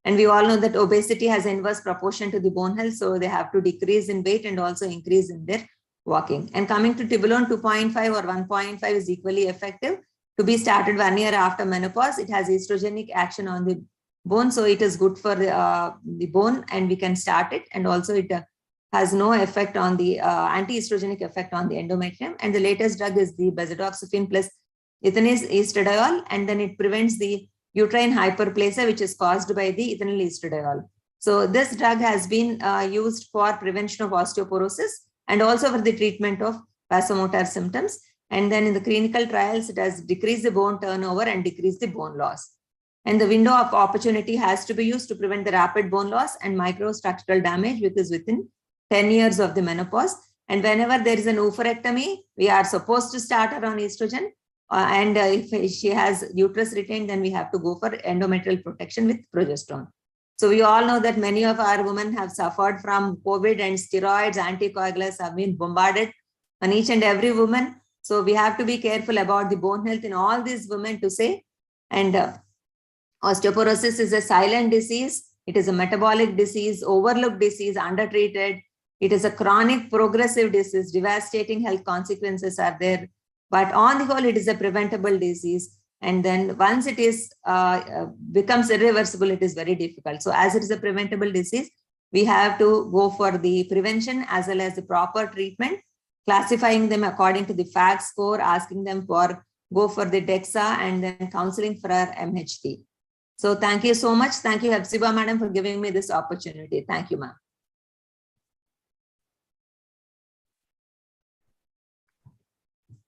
And we all know that obesity has inverse proportion to the bone health, so they have to decrease in weight and also increase in their walking. And coming to tibolone, 2.5 or 1.5 is equally effective, to be started 1 year after menopause. It has estrogenic action on the bone, so it is good for the bone, and we can start it. And also it has no effect on the anti-estrogenic effect on the endometrium. And the latest drug is the bezodoxifene plus ethanyl estradiol, and then it prevents the uterine hyperplasia, which is caused by the ethanyl estradiol. So this drug has been used for prevention of osteoporosis, and also for the treatment of vasomotor symptoms. And then in the clinical trials, it has decreased the bone turnover and decreased the bone loss. And the window of opportunity has to be used to prevent the rapid bone loss and microstructural damage, which is within 10 years of the menopause. And whenever there is an oophorectomy, we are supposed to start her on estrogen. If she has uterus retained, then we have to go for endometrial protection with progesterone. So we all know that many of our women have suffered from COVID, and steroids, anticoagulants have been bombarded on each and every woman. So we have to be careful about the bone health in all these women to say. And osteoporosis is a silent disease. It is a metabolic disease, overlooked disease, undertreated. It is a chronic progressive disease. Devastating health consequences are there. But on the whole, it is a preventable disease. And then once it is becomes irreversible, it is very difficult. So as it is a preventable disease, we have to go for the prevention as well as the proper treatment, classifying them according to the FACT score, asking them for go for the DEXA, and then counseling for our MHT. So thank you so much. Thank you, Hepzibah Madam, for giving me this opportunity. Thank you, ma'am.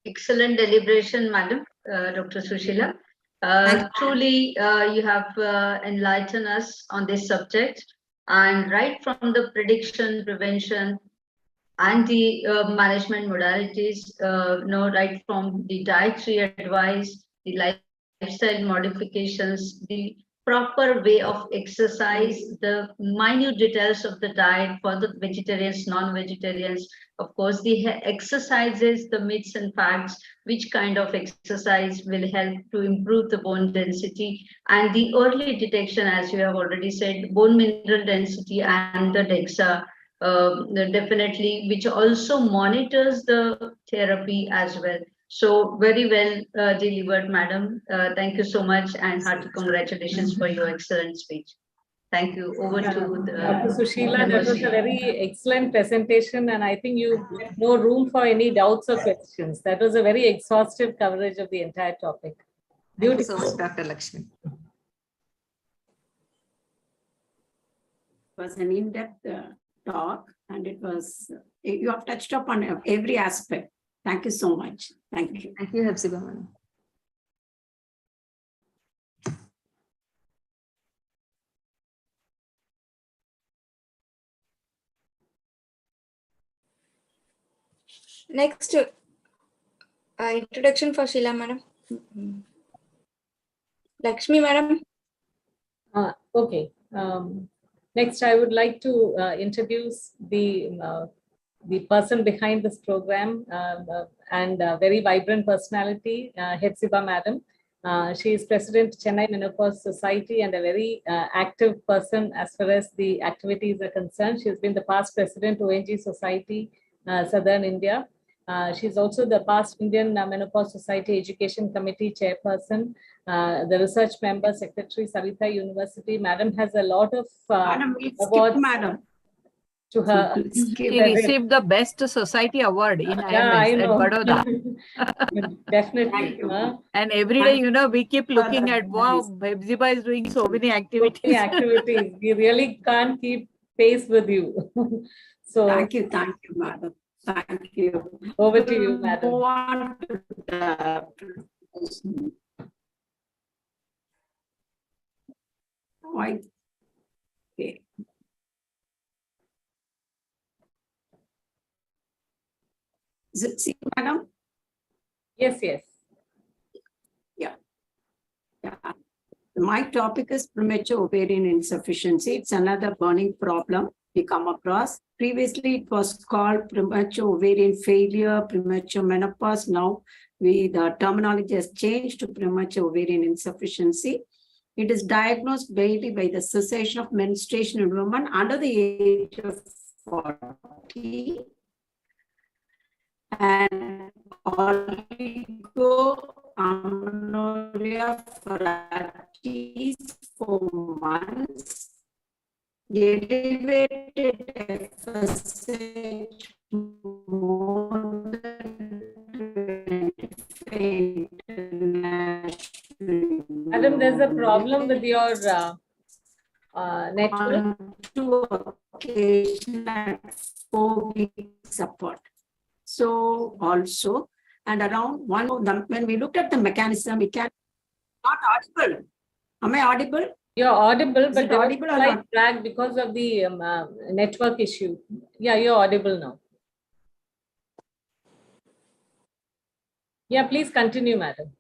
Excellent deliberation, Madam, Dr. Sushila. Truly, you have enlightened us on this subject, and right from the prediction, prevention, and the management modalities, right from the dietary advice, the lifestyle modifications, the proper way of exercise, the minute details of the diet for the vegetarians, non-vegetarians, of course, the exercises, the myths and facts, which kind of exercise will help to improve the bone density, and the early detection, as you have already said, bone mineral density and the DEXA, definitely, which also monitors the therapy as well. So very well delivered, Madam. Thank you so much, and hearty congratulations for your excellent speech. Thank you. Over to Dr. Sushila. That was a very excellent presentation, and I think you left no room for any doubts or questions. That was a very exhaustive coverage of the entire topic. Thank you so much, Dr. Lakshmi. It was an in-depth talk, and it was, you have touched upon every aspect. Thank you so much. Thank you. Thank you, Hepzibah Madam. Next, introduction for Sheila Madam. Lakshmi Madam. Okay. Next, I would like to introduce the person behind this program and a very vibrant personality, Hepzibah Madam. She is President Chennai Menopause Society and a very active person as far as the activities are concerned. She has been the past President ONG Society, Southern India. She's also the past Indian Menopause Society Education Committee Chairperson, the research member, Secretary, Savitha University. Madam has a lot of awards. Madam. To her. She received the best society award in IMS at Baroda. Definitely. And every day, we keep looking at, wow, Hepzibah is doing so many activities. We really can't keep pace with you. So thank you, Madam. Thank you. Over to you, Madam. Move on to the okay. Is it seen, Madam? Yes, yes. Yeah. My topic is premature ovarian insufficiency. It's another burning problem we come across. Previously, it was called premature ovarian failure, premature menopause. Now, the terminology has changed to premature ovarian insufficiency. It is diagnosed mainly by the cessation of menstruation in women under the age of 40 and oligoamenorrhea for at least 4 months. Elevated FSH more than 25 international. Madam, there's a problem with your network. On 2 occasions at 4 weeks apart. So also, and around one of them, when we looked at the mechanism, it can not audible. Am I audible? You're audible, Is but it there was audible a or slight not? drag because of the network issue. Yeah, you're audible now. Yeah, please continue, madam.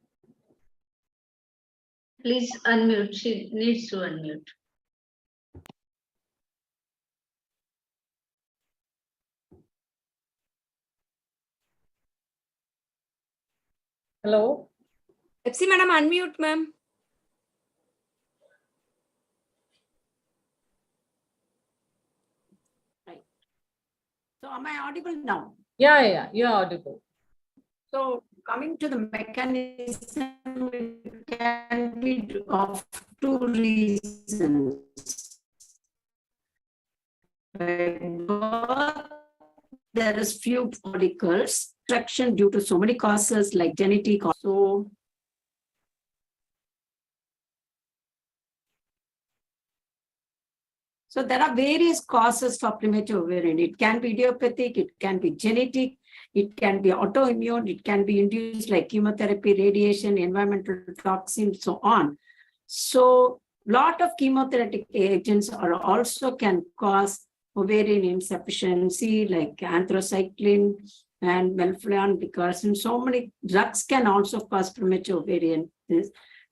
Please unmute. She needs to unmute. Hello? Pepsi madam, unmute, ma'am. Right. So am I audible now? Yeah, you're audible. So coming to the mechanism, it can be of two reasons. By birth, there is few follicles, destruction due to so many causes like genetic. So there are various causes for premature ovarian. It can be idiopathic, it can be genetic, it can be autoimmune, it can be induced like chemotherapy, radiation, environmental toxins, so on. So lot of chemotherapeutic agents are also can cause ovarian insufficiency like anthracycline and melphalan, because so many drugs can also cause premature ovarian.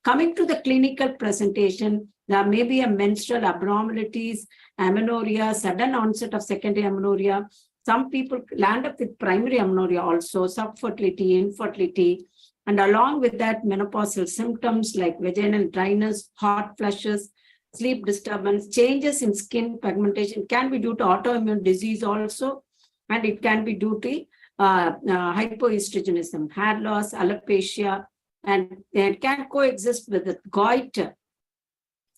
Coming to the clinical presentation, there may be a menstrual abnormalities, amenorrhea, sudden onset of secondary amenorrhea. Some people land up with primary amenorrhea also, subfertility, infertility, and along with that, menopausal symptoms like vaginal dryness, hot flushes, sleep disturbance, changes in skin pigmentation can be due to autoimmune disease also, and it can be due to hypoestrogenism, hair loss, alopecia, and it can coexist with the goiter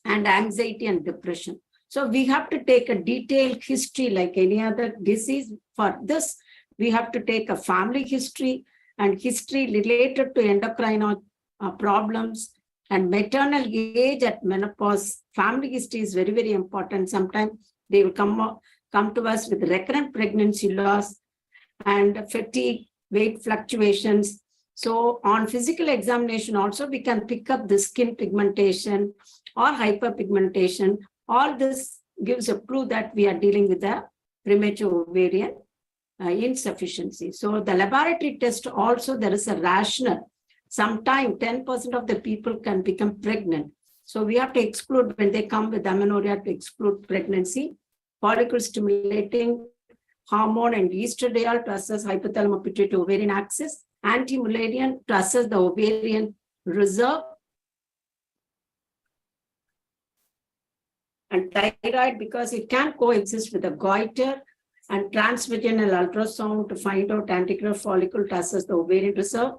and anxiety and depression. So we have to take a detailed history like any other disease. For this, we have to take a family history and history related to endocrine problems and maternal age at menopause. Family history is very, very important. Sometimes they will come to us with recurrent pregnancy loss and fatigue, weight fluctuations. So on physical examination also, we can pick up the skin pigmentation or hyperpigmentation. All this gives a clue that we are dealing with a premature ovarian insufficiency. So the laboratory test also, there is a rationale. Sometimes 10% of the people can become pregnant. So we have to exclude when they come with amenorrhea to exclude pregnancy. Follicle stimulating hormone and estradiol to assess hypothalamic pituitary ovarian axis, anti-Mullerian to assess the ovarian reserve, and thyroid because it can coexist with the goiter, and transvaginal ultrasound to find out antigrowth follicle to assess the ovarian reserve,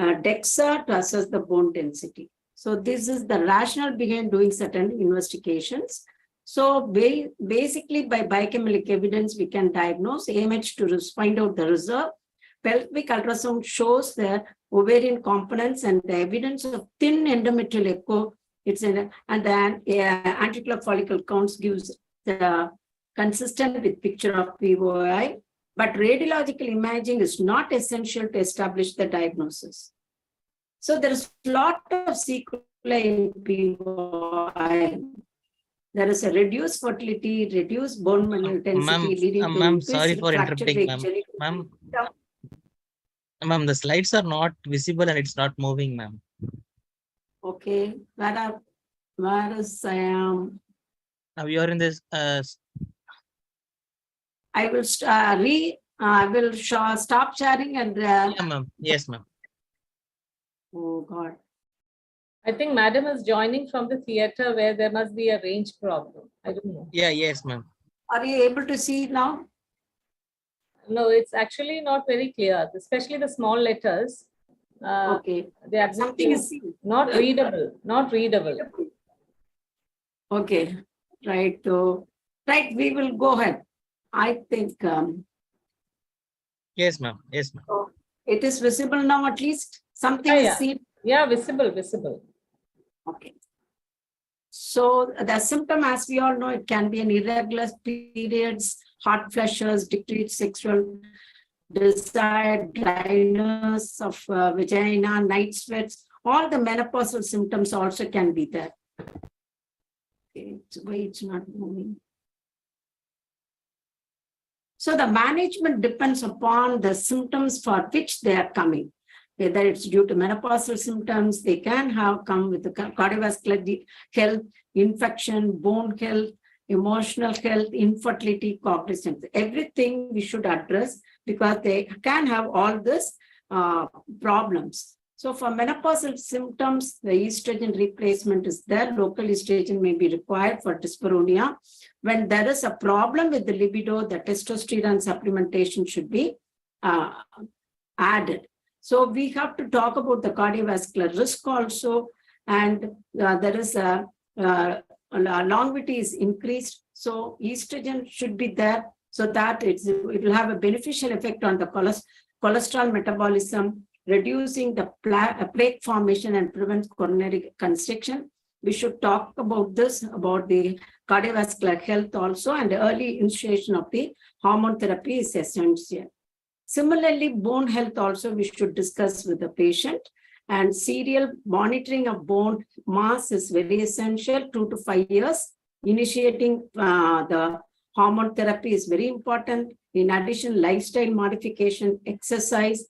DEXA to assess the bone density. So this is the rationale behind doing certain investigations. So basically by biochemical evidence, we can diagnose AMH to find out the reserve. Pelvic ultrasound shows the ovarian components and the evidence of thin endometrial echo. And then anticlock follicle counts gives the consistent with picture of POI, but radiological imaging is not essential to establish the diagnosis. So there is a lot of sequelae in POI. There is a reduced fertility, reduced bone mineral density, leading to ma'am, sorry for interrupting, ma'am. Ma'am, Ma'am, the slides are not visible and it's not moving, ma'am. okay, where is I am? Now you are in this. I will stop sharing and. Yeah, ma'am. Yes, ma'am. Oh God. I think madam is joining from the theater where there must be a range problem. I don't know. Yeah, yes, ma'am. Are you able to see it now? No, it's actually not very clear, especially the small letters. Okay. They are Something is seen. not readable. Not readable. Okay. Right. So, right. We will go ahead. I think. Yes, ma'am. Yes, ma'am. So it is visible now. At least something Yeah, is yeah. seen. Yeah, visible. Okay. So the symptom, as we all know, it can be an irregular periods, hot flushes, decreased sexual desire, dryness of vagina, night sweats. All the menopausal symptoms also can be there. Okay, why it's not moving. So the management depends upon the symptoms for which they are coming. Whether it's due to menopausal symptoms, they can have come with the cardiovascular health, infection, bone health, emotional health, infertility, cognizance. Everything we should address because they can have all these problems. So for menopausal symptoms, the estrogen replacement is there. Local estrogen may be required for dyspareunia. When there is a problem with the libido, the testosterone supplementation should be added. So we have to talk about the cardiovascular risk also. And there is a longevity is increased. So estrogen should be there so that it will have a beneficial effect on the cholesterol metabolism, reducing the plaque formation and prevents coronary constriction. We should talk about this, about the cardiovascular health also, and early initiation of the hormone therapy is essential. Similarly, bone health also we should discuss with the patient, and serial monitoring of bone mass is very essential, 2 to 5 years. Initiating the hormone therapy is very important. In addition, lifestyle modification, exercise,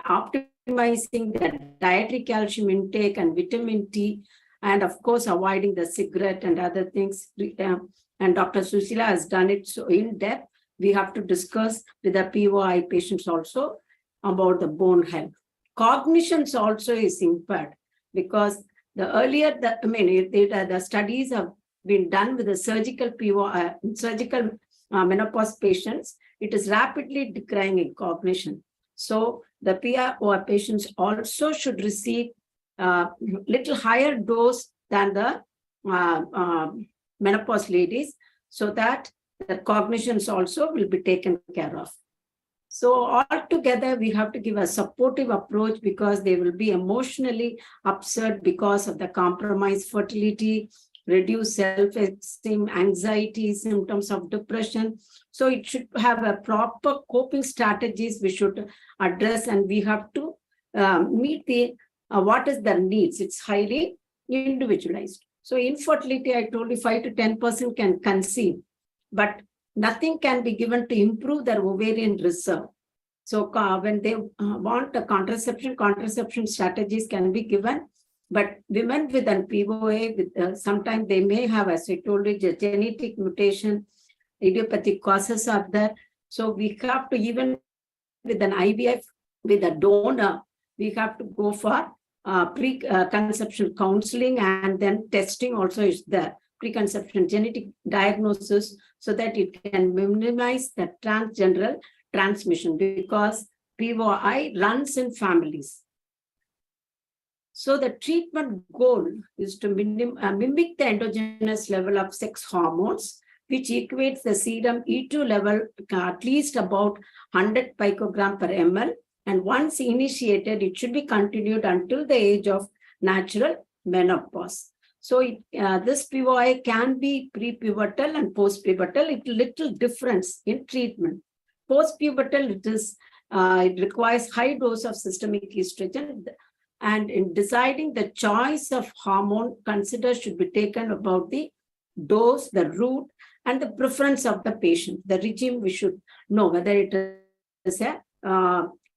optimizing the dietary calcium intake and vitamin D, and of course, avoiding the cigarette and other things. And Dr. Susila has done it so in depth. We have to discuss with the POI patients also about the bone health. Cognition also is impaired because the earlier, the studies have been done with the surgical menopause patients, it is rapidly declining in cognition. So the POI patients also should receive little higher dose than the menopause ladies, so that the cognitions also will be taken care of. So altogether, we have to give a supportive approach because they will be emotionally upset because of the compromised fertility, reduced self-esteem, anxiety, symptoms of depression. So it should have a proper coping strategies we should address, and we have to meet the what is their needs. It's highly individualized. So infertility, I told you 5 to 10% can conceive, but nothing can be given to improve their ovarian reserve. So when they want a contraception strategies can be given. But women with an POA, sometimes they may have, as I told you, genetic mutation, idiopathic causes are there. So we have to, even with an IVF, with a donor, we have to go for pre-conception counseling, and then testing also is there. Preconception genetic diagnosis, so that it can minimize the transgender transmission, because POI runs in families. So the treatment goal is to mimic the endogenous level of sex hormones, which equates the serum E2 level at least about 100 picogram per ml. And once initiated, it should be continued until the age of natural menopause. So this POI can be pre-pubertal and post-pubertal. It's a little difference in treatment. Post-pubertal, it requires high dose of systemic estrogen. And in deciding the choice of hormone, consider should be taken about the dose, the route, and the preference of the patient. The regime we should know whether it is a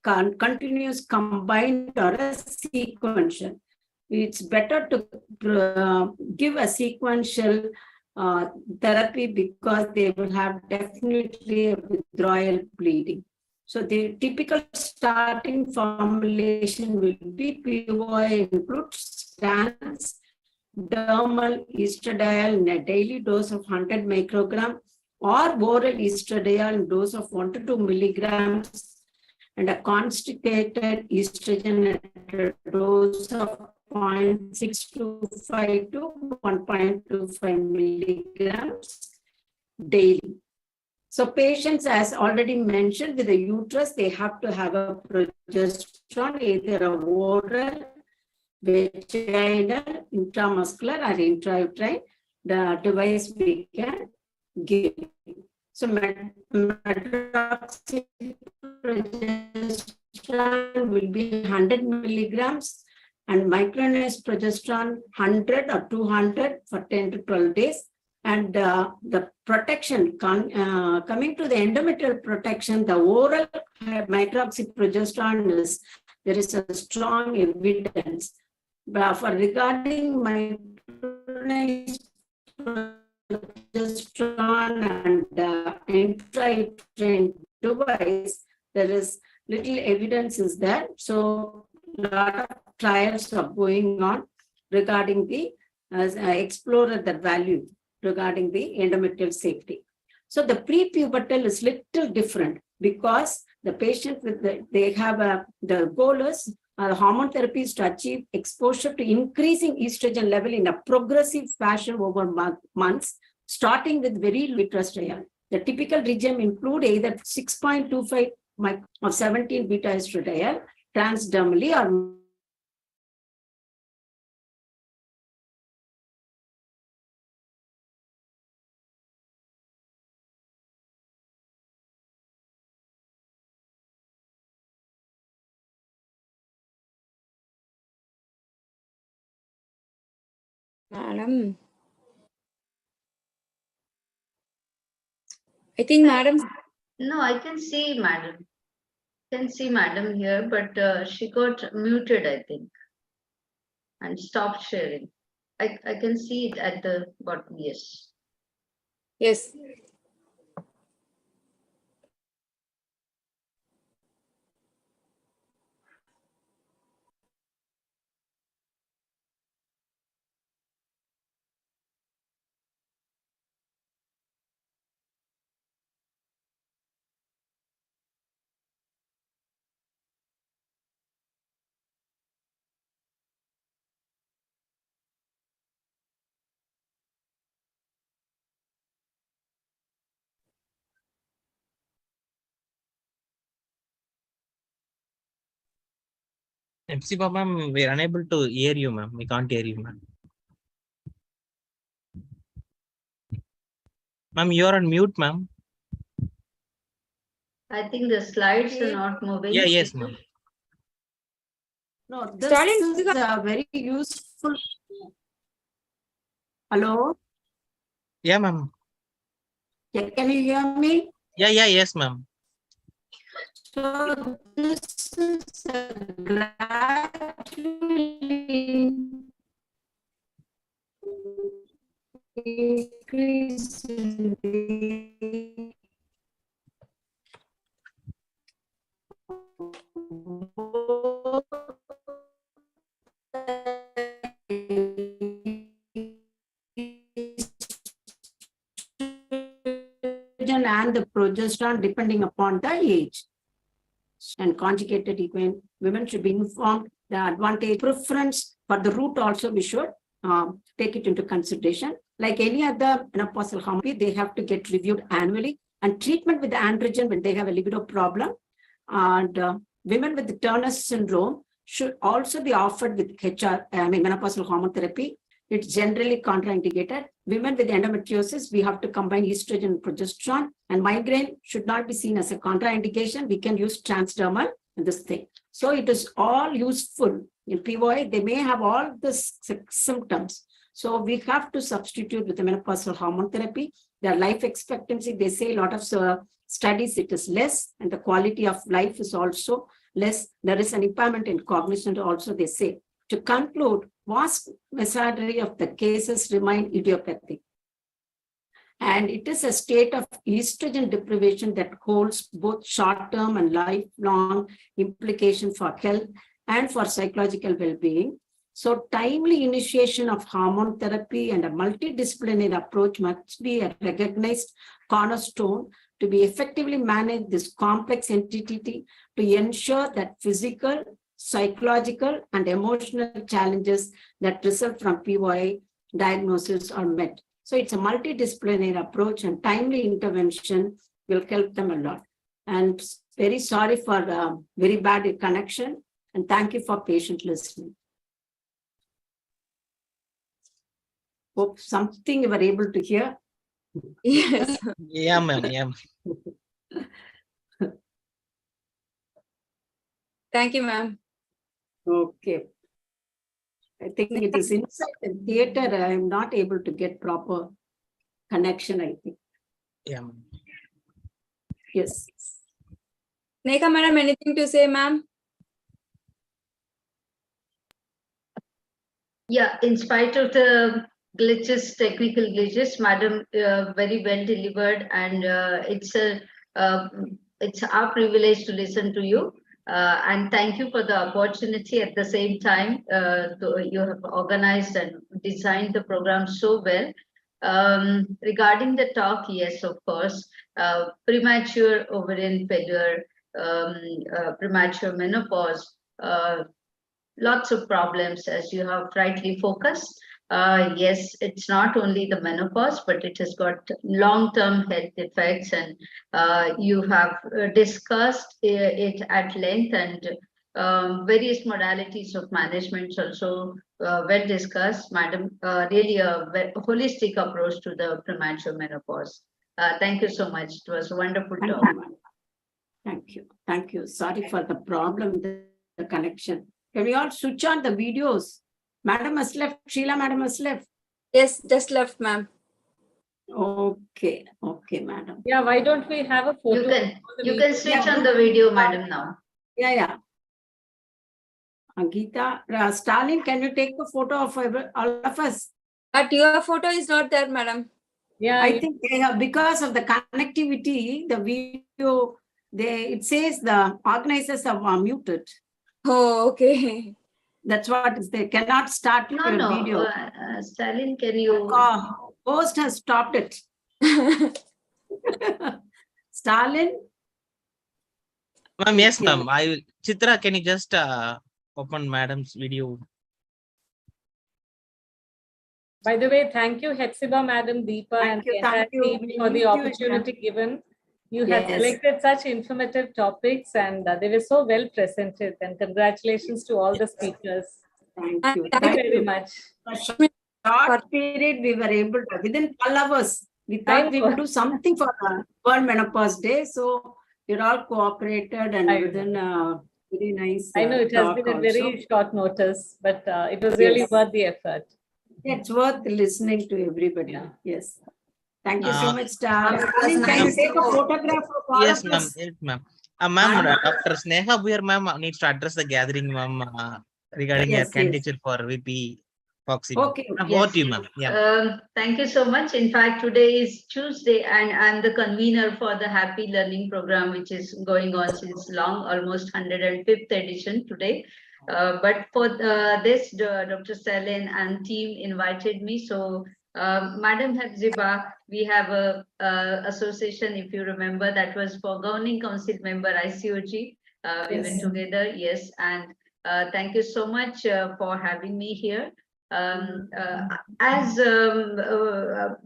continuous combined or a sequential. It's better to give a sequential therapy because they will have definitely a withdrawal bleeding. So the typical starting formulation will be POI includes stans, dermal estradiol in a daily dose of 100 microgram, or oral estradiol in dose of 1 to 2 milligrams, and a constipated estrogen at a dose of 0.625 to 1.25 milligrams daily. So patients, as already mentioned, with the uterus, they have to have a progesterone, either a oral, vaginal, intramuscular, or intrauterine. The device we can give. So medroxyprogesterone will be 100 milligrams, and micronized progesterone 100 or 200 for 10 to 12 days. And the protection, coming to the endometrial protection, the oral microxyprogesterone there is a strong evidence. But for regarding micronized progesterone and intrauterine device, there is little evidence is there. So a lot of trials are going on regarding the explore the value regarding the endometrial safety. So the prepubertal is little different because the patient with they have the goal is hormone therapy is to achieve exposure to increasing estrogen level in a progressive fashion over months, starting with very low estradiol. The typical regime include either 6.25 of 17 beta estradiol transdermally or Madam, I think Madam. No, I can see Madam. Can see Madam here, but she got muted, I think, and stopped sharing. I can see it at the bottom. Yes. Yes. Epsiba ma'am, we're unable to hear you, ma'am. We can't hear you, ma'am. Ma'am, you're on mute, ma'am. I think the slides are not moving. Yeah, yes, ma'am. no, this is very useful. Hello? Yeah, ma'am. Yeah, can you hear me? Yeah, yes, ma'am. So this is gradually increase in the and the progesterone depending upon the age. And conjugated equine, women should be informed the advantage preference for the route also we should take it into consideration. Like any other menopausal hormone, they have to get reviewed annually, and treatment with the androgen when they have a libido problem. And women with the Turner syndrome should also be offered with menopausal hormone therapy. It's generally contraindicated. Women with endometriosis, we have to combine estrogen and progesterone, and migraine should not be seen as a contraindication. We can use transdermal in this thing. So it is all useful. In POI, they may have all the symptoms. So we have to substitute with the menopausal hormone therapy. Their life expectancy, they say a lot of studies, it is less, and the quality of life is also less. There is an impairment in cognition also, they say. To conclude, vast majority of the cases remain idiopathic. And it is a state of estrogen deprivation that holds both short-term and lifelong implications for health and for psychological well-being. So timely initiation of hormone therapy and a multidisciplinary approach must be a recognized cornerstone to be effectively manage this complex entity to ensure that physical, psychological, and emotional challenges that result from POI diagnosis are met. So it's a multidisciplinary approach, and timely intervention will help them a lot. And very sorry for very bad connection, and thank you for patient listening. Hope something you were able to hear. Yes. Yeah, ma'am. Yeah. Thank you, ma'am. Okay. I think it is inside the theater. I am not able to get proper connection, I think. Yeah, ma'am. Yes. Neka madam, anything to say, ma'am? Yeah, in spite of the glitches, technical glitches, madam, very well delivered, and it's our privilege to listen to you. And thank you for the opportunity. At the same time, you have organized and designed the program so well. Regarding the talk, yes, of course, premature ovarian failure, premature menopause, lots of problems, as you have rightly focused. Yes, it's not only the menopause, but it has got long-term health effects, and you have discussed it at length, and various modalities of management also well discussed, madam. Really a holistic approach to the premature menopause. Thank you so much. It was a wonderful Thank talk. you, ma'am. Thank you. Thank you. Sorry for the problem, the connection. Can we all switch on the videos? Madam has left. Sheila madam has left. Yes, just left, ma'am. Okay. Okay, madam. Yeah, why don't we have a photo? You can switch on the video, madam, now. Yeah, yeah. Geeta, Stalin, can you take the photo of all of us? But your photo is not there, madam. Yeah, I think they have, because of the connectivity, the video, it says the organizers are muted. Oh, okay. That's what is, they cannot start your video. Stalin, can you? Host has stopped it. Stalin? Ma'am, yes, ma'am. I will. Chitra, can you just open madam's video? by the way, thank you, Hepzibah, Madam Deepa, and the entire team for the opportunity given. You had selected such informative topics, and they were so well presented. And congratulations to all the speakers. Thank you. Thank you very much. Short period, we were able to, within 12 hours, we thought we would do something for World Menopause Day. So you're all cooperated, and within very nice. I know it has been a very short notice, but it was really worth the effort. It's worth listening to everybody. Yes. Thank you so much, Star. Can you take a photograph of all Yes, of ma'am. us? Yes, ma'am. Ma'am, Dr. Sneha Bhuyer, ma'am, needs to address the gathering, ma'am, regarding your candidature for VP Foxy. Okay. Over to you, ma'am. Yeah. Thank you so much. In fact, today is Tuesday, and I'm the convener for the Happy Learning Program, which is going on since long, almost 105th edition today. But for this, Dr. Stalin and team invited me. So, Madam Hepzibah, we have a association, if you remember, that was for Governing Council member ICOG. We went together, yes. And thank you so much for having me here. As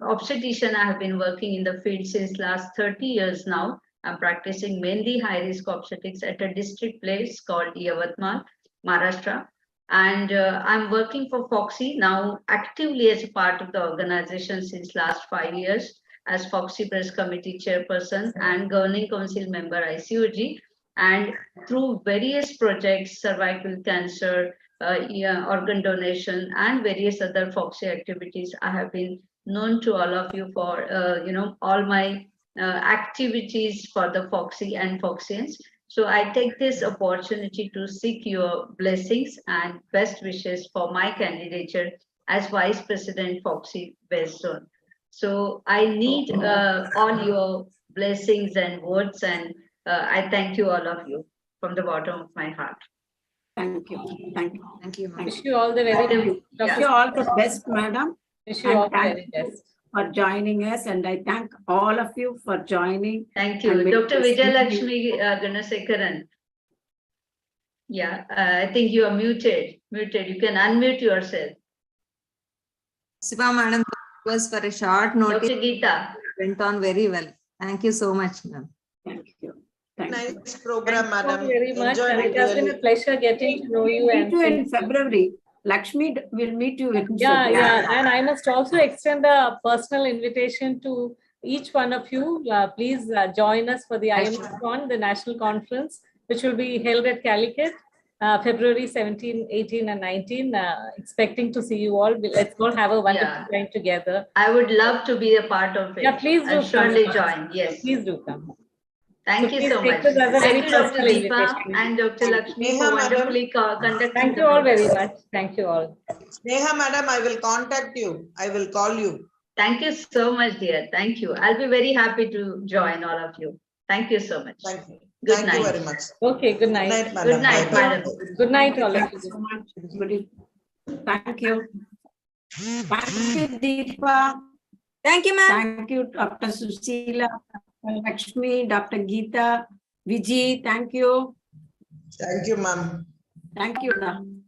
obstetrician, I have been working in the field since last 30 years now. I'm practicing mainly high-risk obstetrics at a district place called Yavatmal, Maharashtra. And I'm working for Foxy now actively as a part of the organization since last 5 years as Foxy Press Committee Chairperson and Governing Council member ICOG. And through various projects, cervical cancer, organ donation, and various other Foxy activities, I have been known to all of you for all my activities for the Foxy and Foxians. So I take this opportunity to seek your blessings and best wishes for my candidature as Vice President Foxy West Zone. So I need all your blessings and words, and I thank you all of you from the bottom of my heart. Thank you. Thank you. Thank you, Wish you all the very best. Wish you all the best, madam. Wish you all the very best for joining us, and I thank all of you for joining. Thank you. Dr. Vijayalakshmi Ganasekaran. Yeah, I think you are muted. You can unmute yourself. Siva madam, it was for a short notice. Dr. Geeta. Went on very well. Thank you so much, ma'am. Thank you. Nice program, madam. Thank you very much. And it has been a pleasure getting to know you. Meet you in February. Lakshmi will meet you in February. Yeah. And I must also extend a personal invitation to each one of you. Please join us for the IMSCon, the national conference, which will be held at Calicut. February 17, 18, and 19. Expecting to see you all. Let's all have a wonderful time together. I would love to be a part of it. Yeah, please do. I'll surely join. Yes. Please do come. Thank you so much. Thank you, Dr. Deepa and Dr. Lakshmi, for wonderfully conducting. Thank you all very much. Thank you all. Sneha madam, I will contact you. I will call you. Thank you so much, dear. Thank you. I'll be very happy to join all of you. Thank you so much. Thank you. Good Thank night. you very much. Okay, good night. Good night, madam. Good night, all of Thank you you. so much. Thank you. Thank you, Deepa. Thank you, ma'am. Thank you, Dr. Susila, Dr. Lakshmi, Dr. Geeta, Vijay. Thank you. Thank you, ma'am. Thank you, ma'am.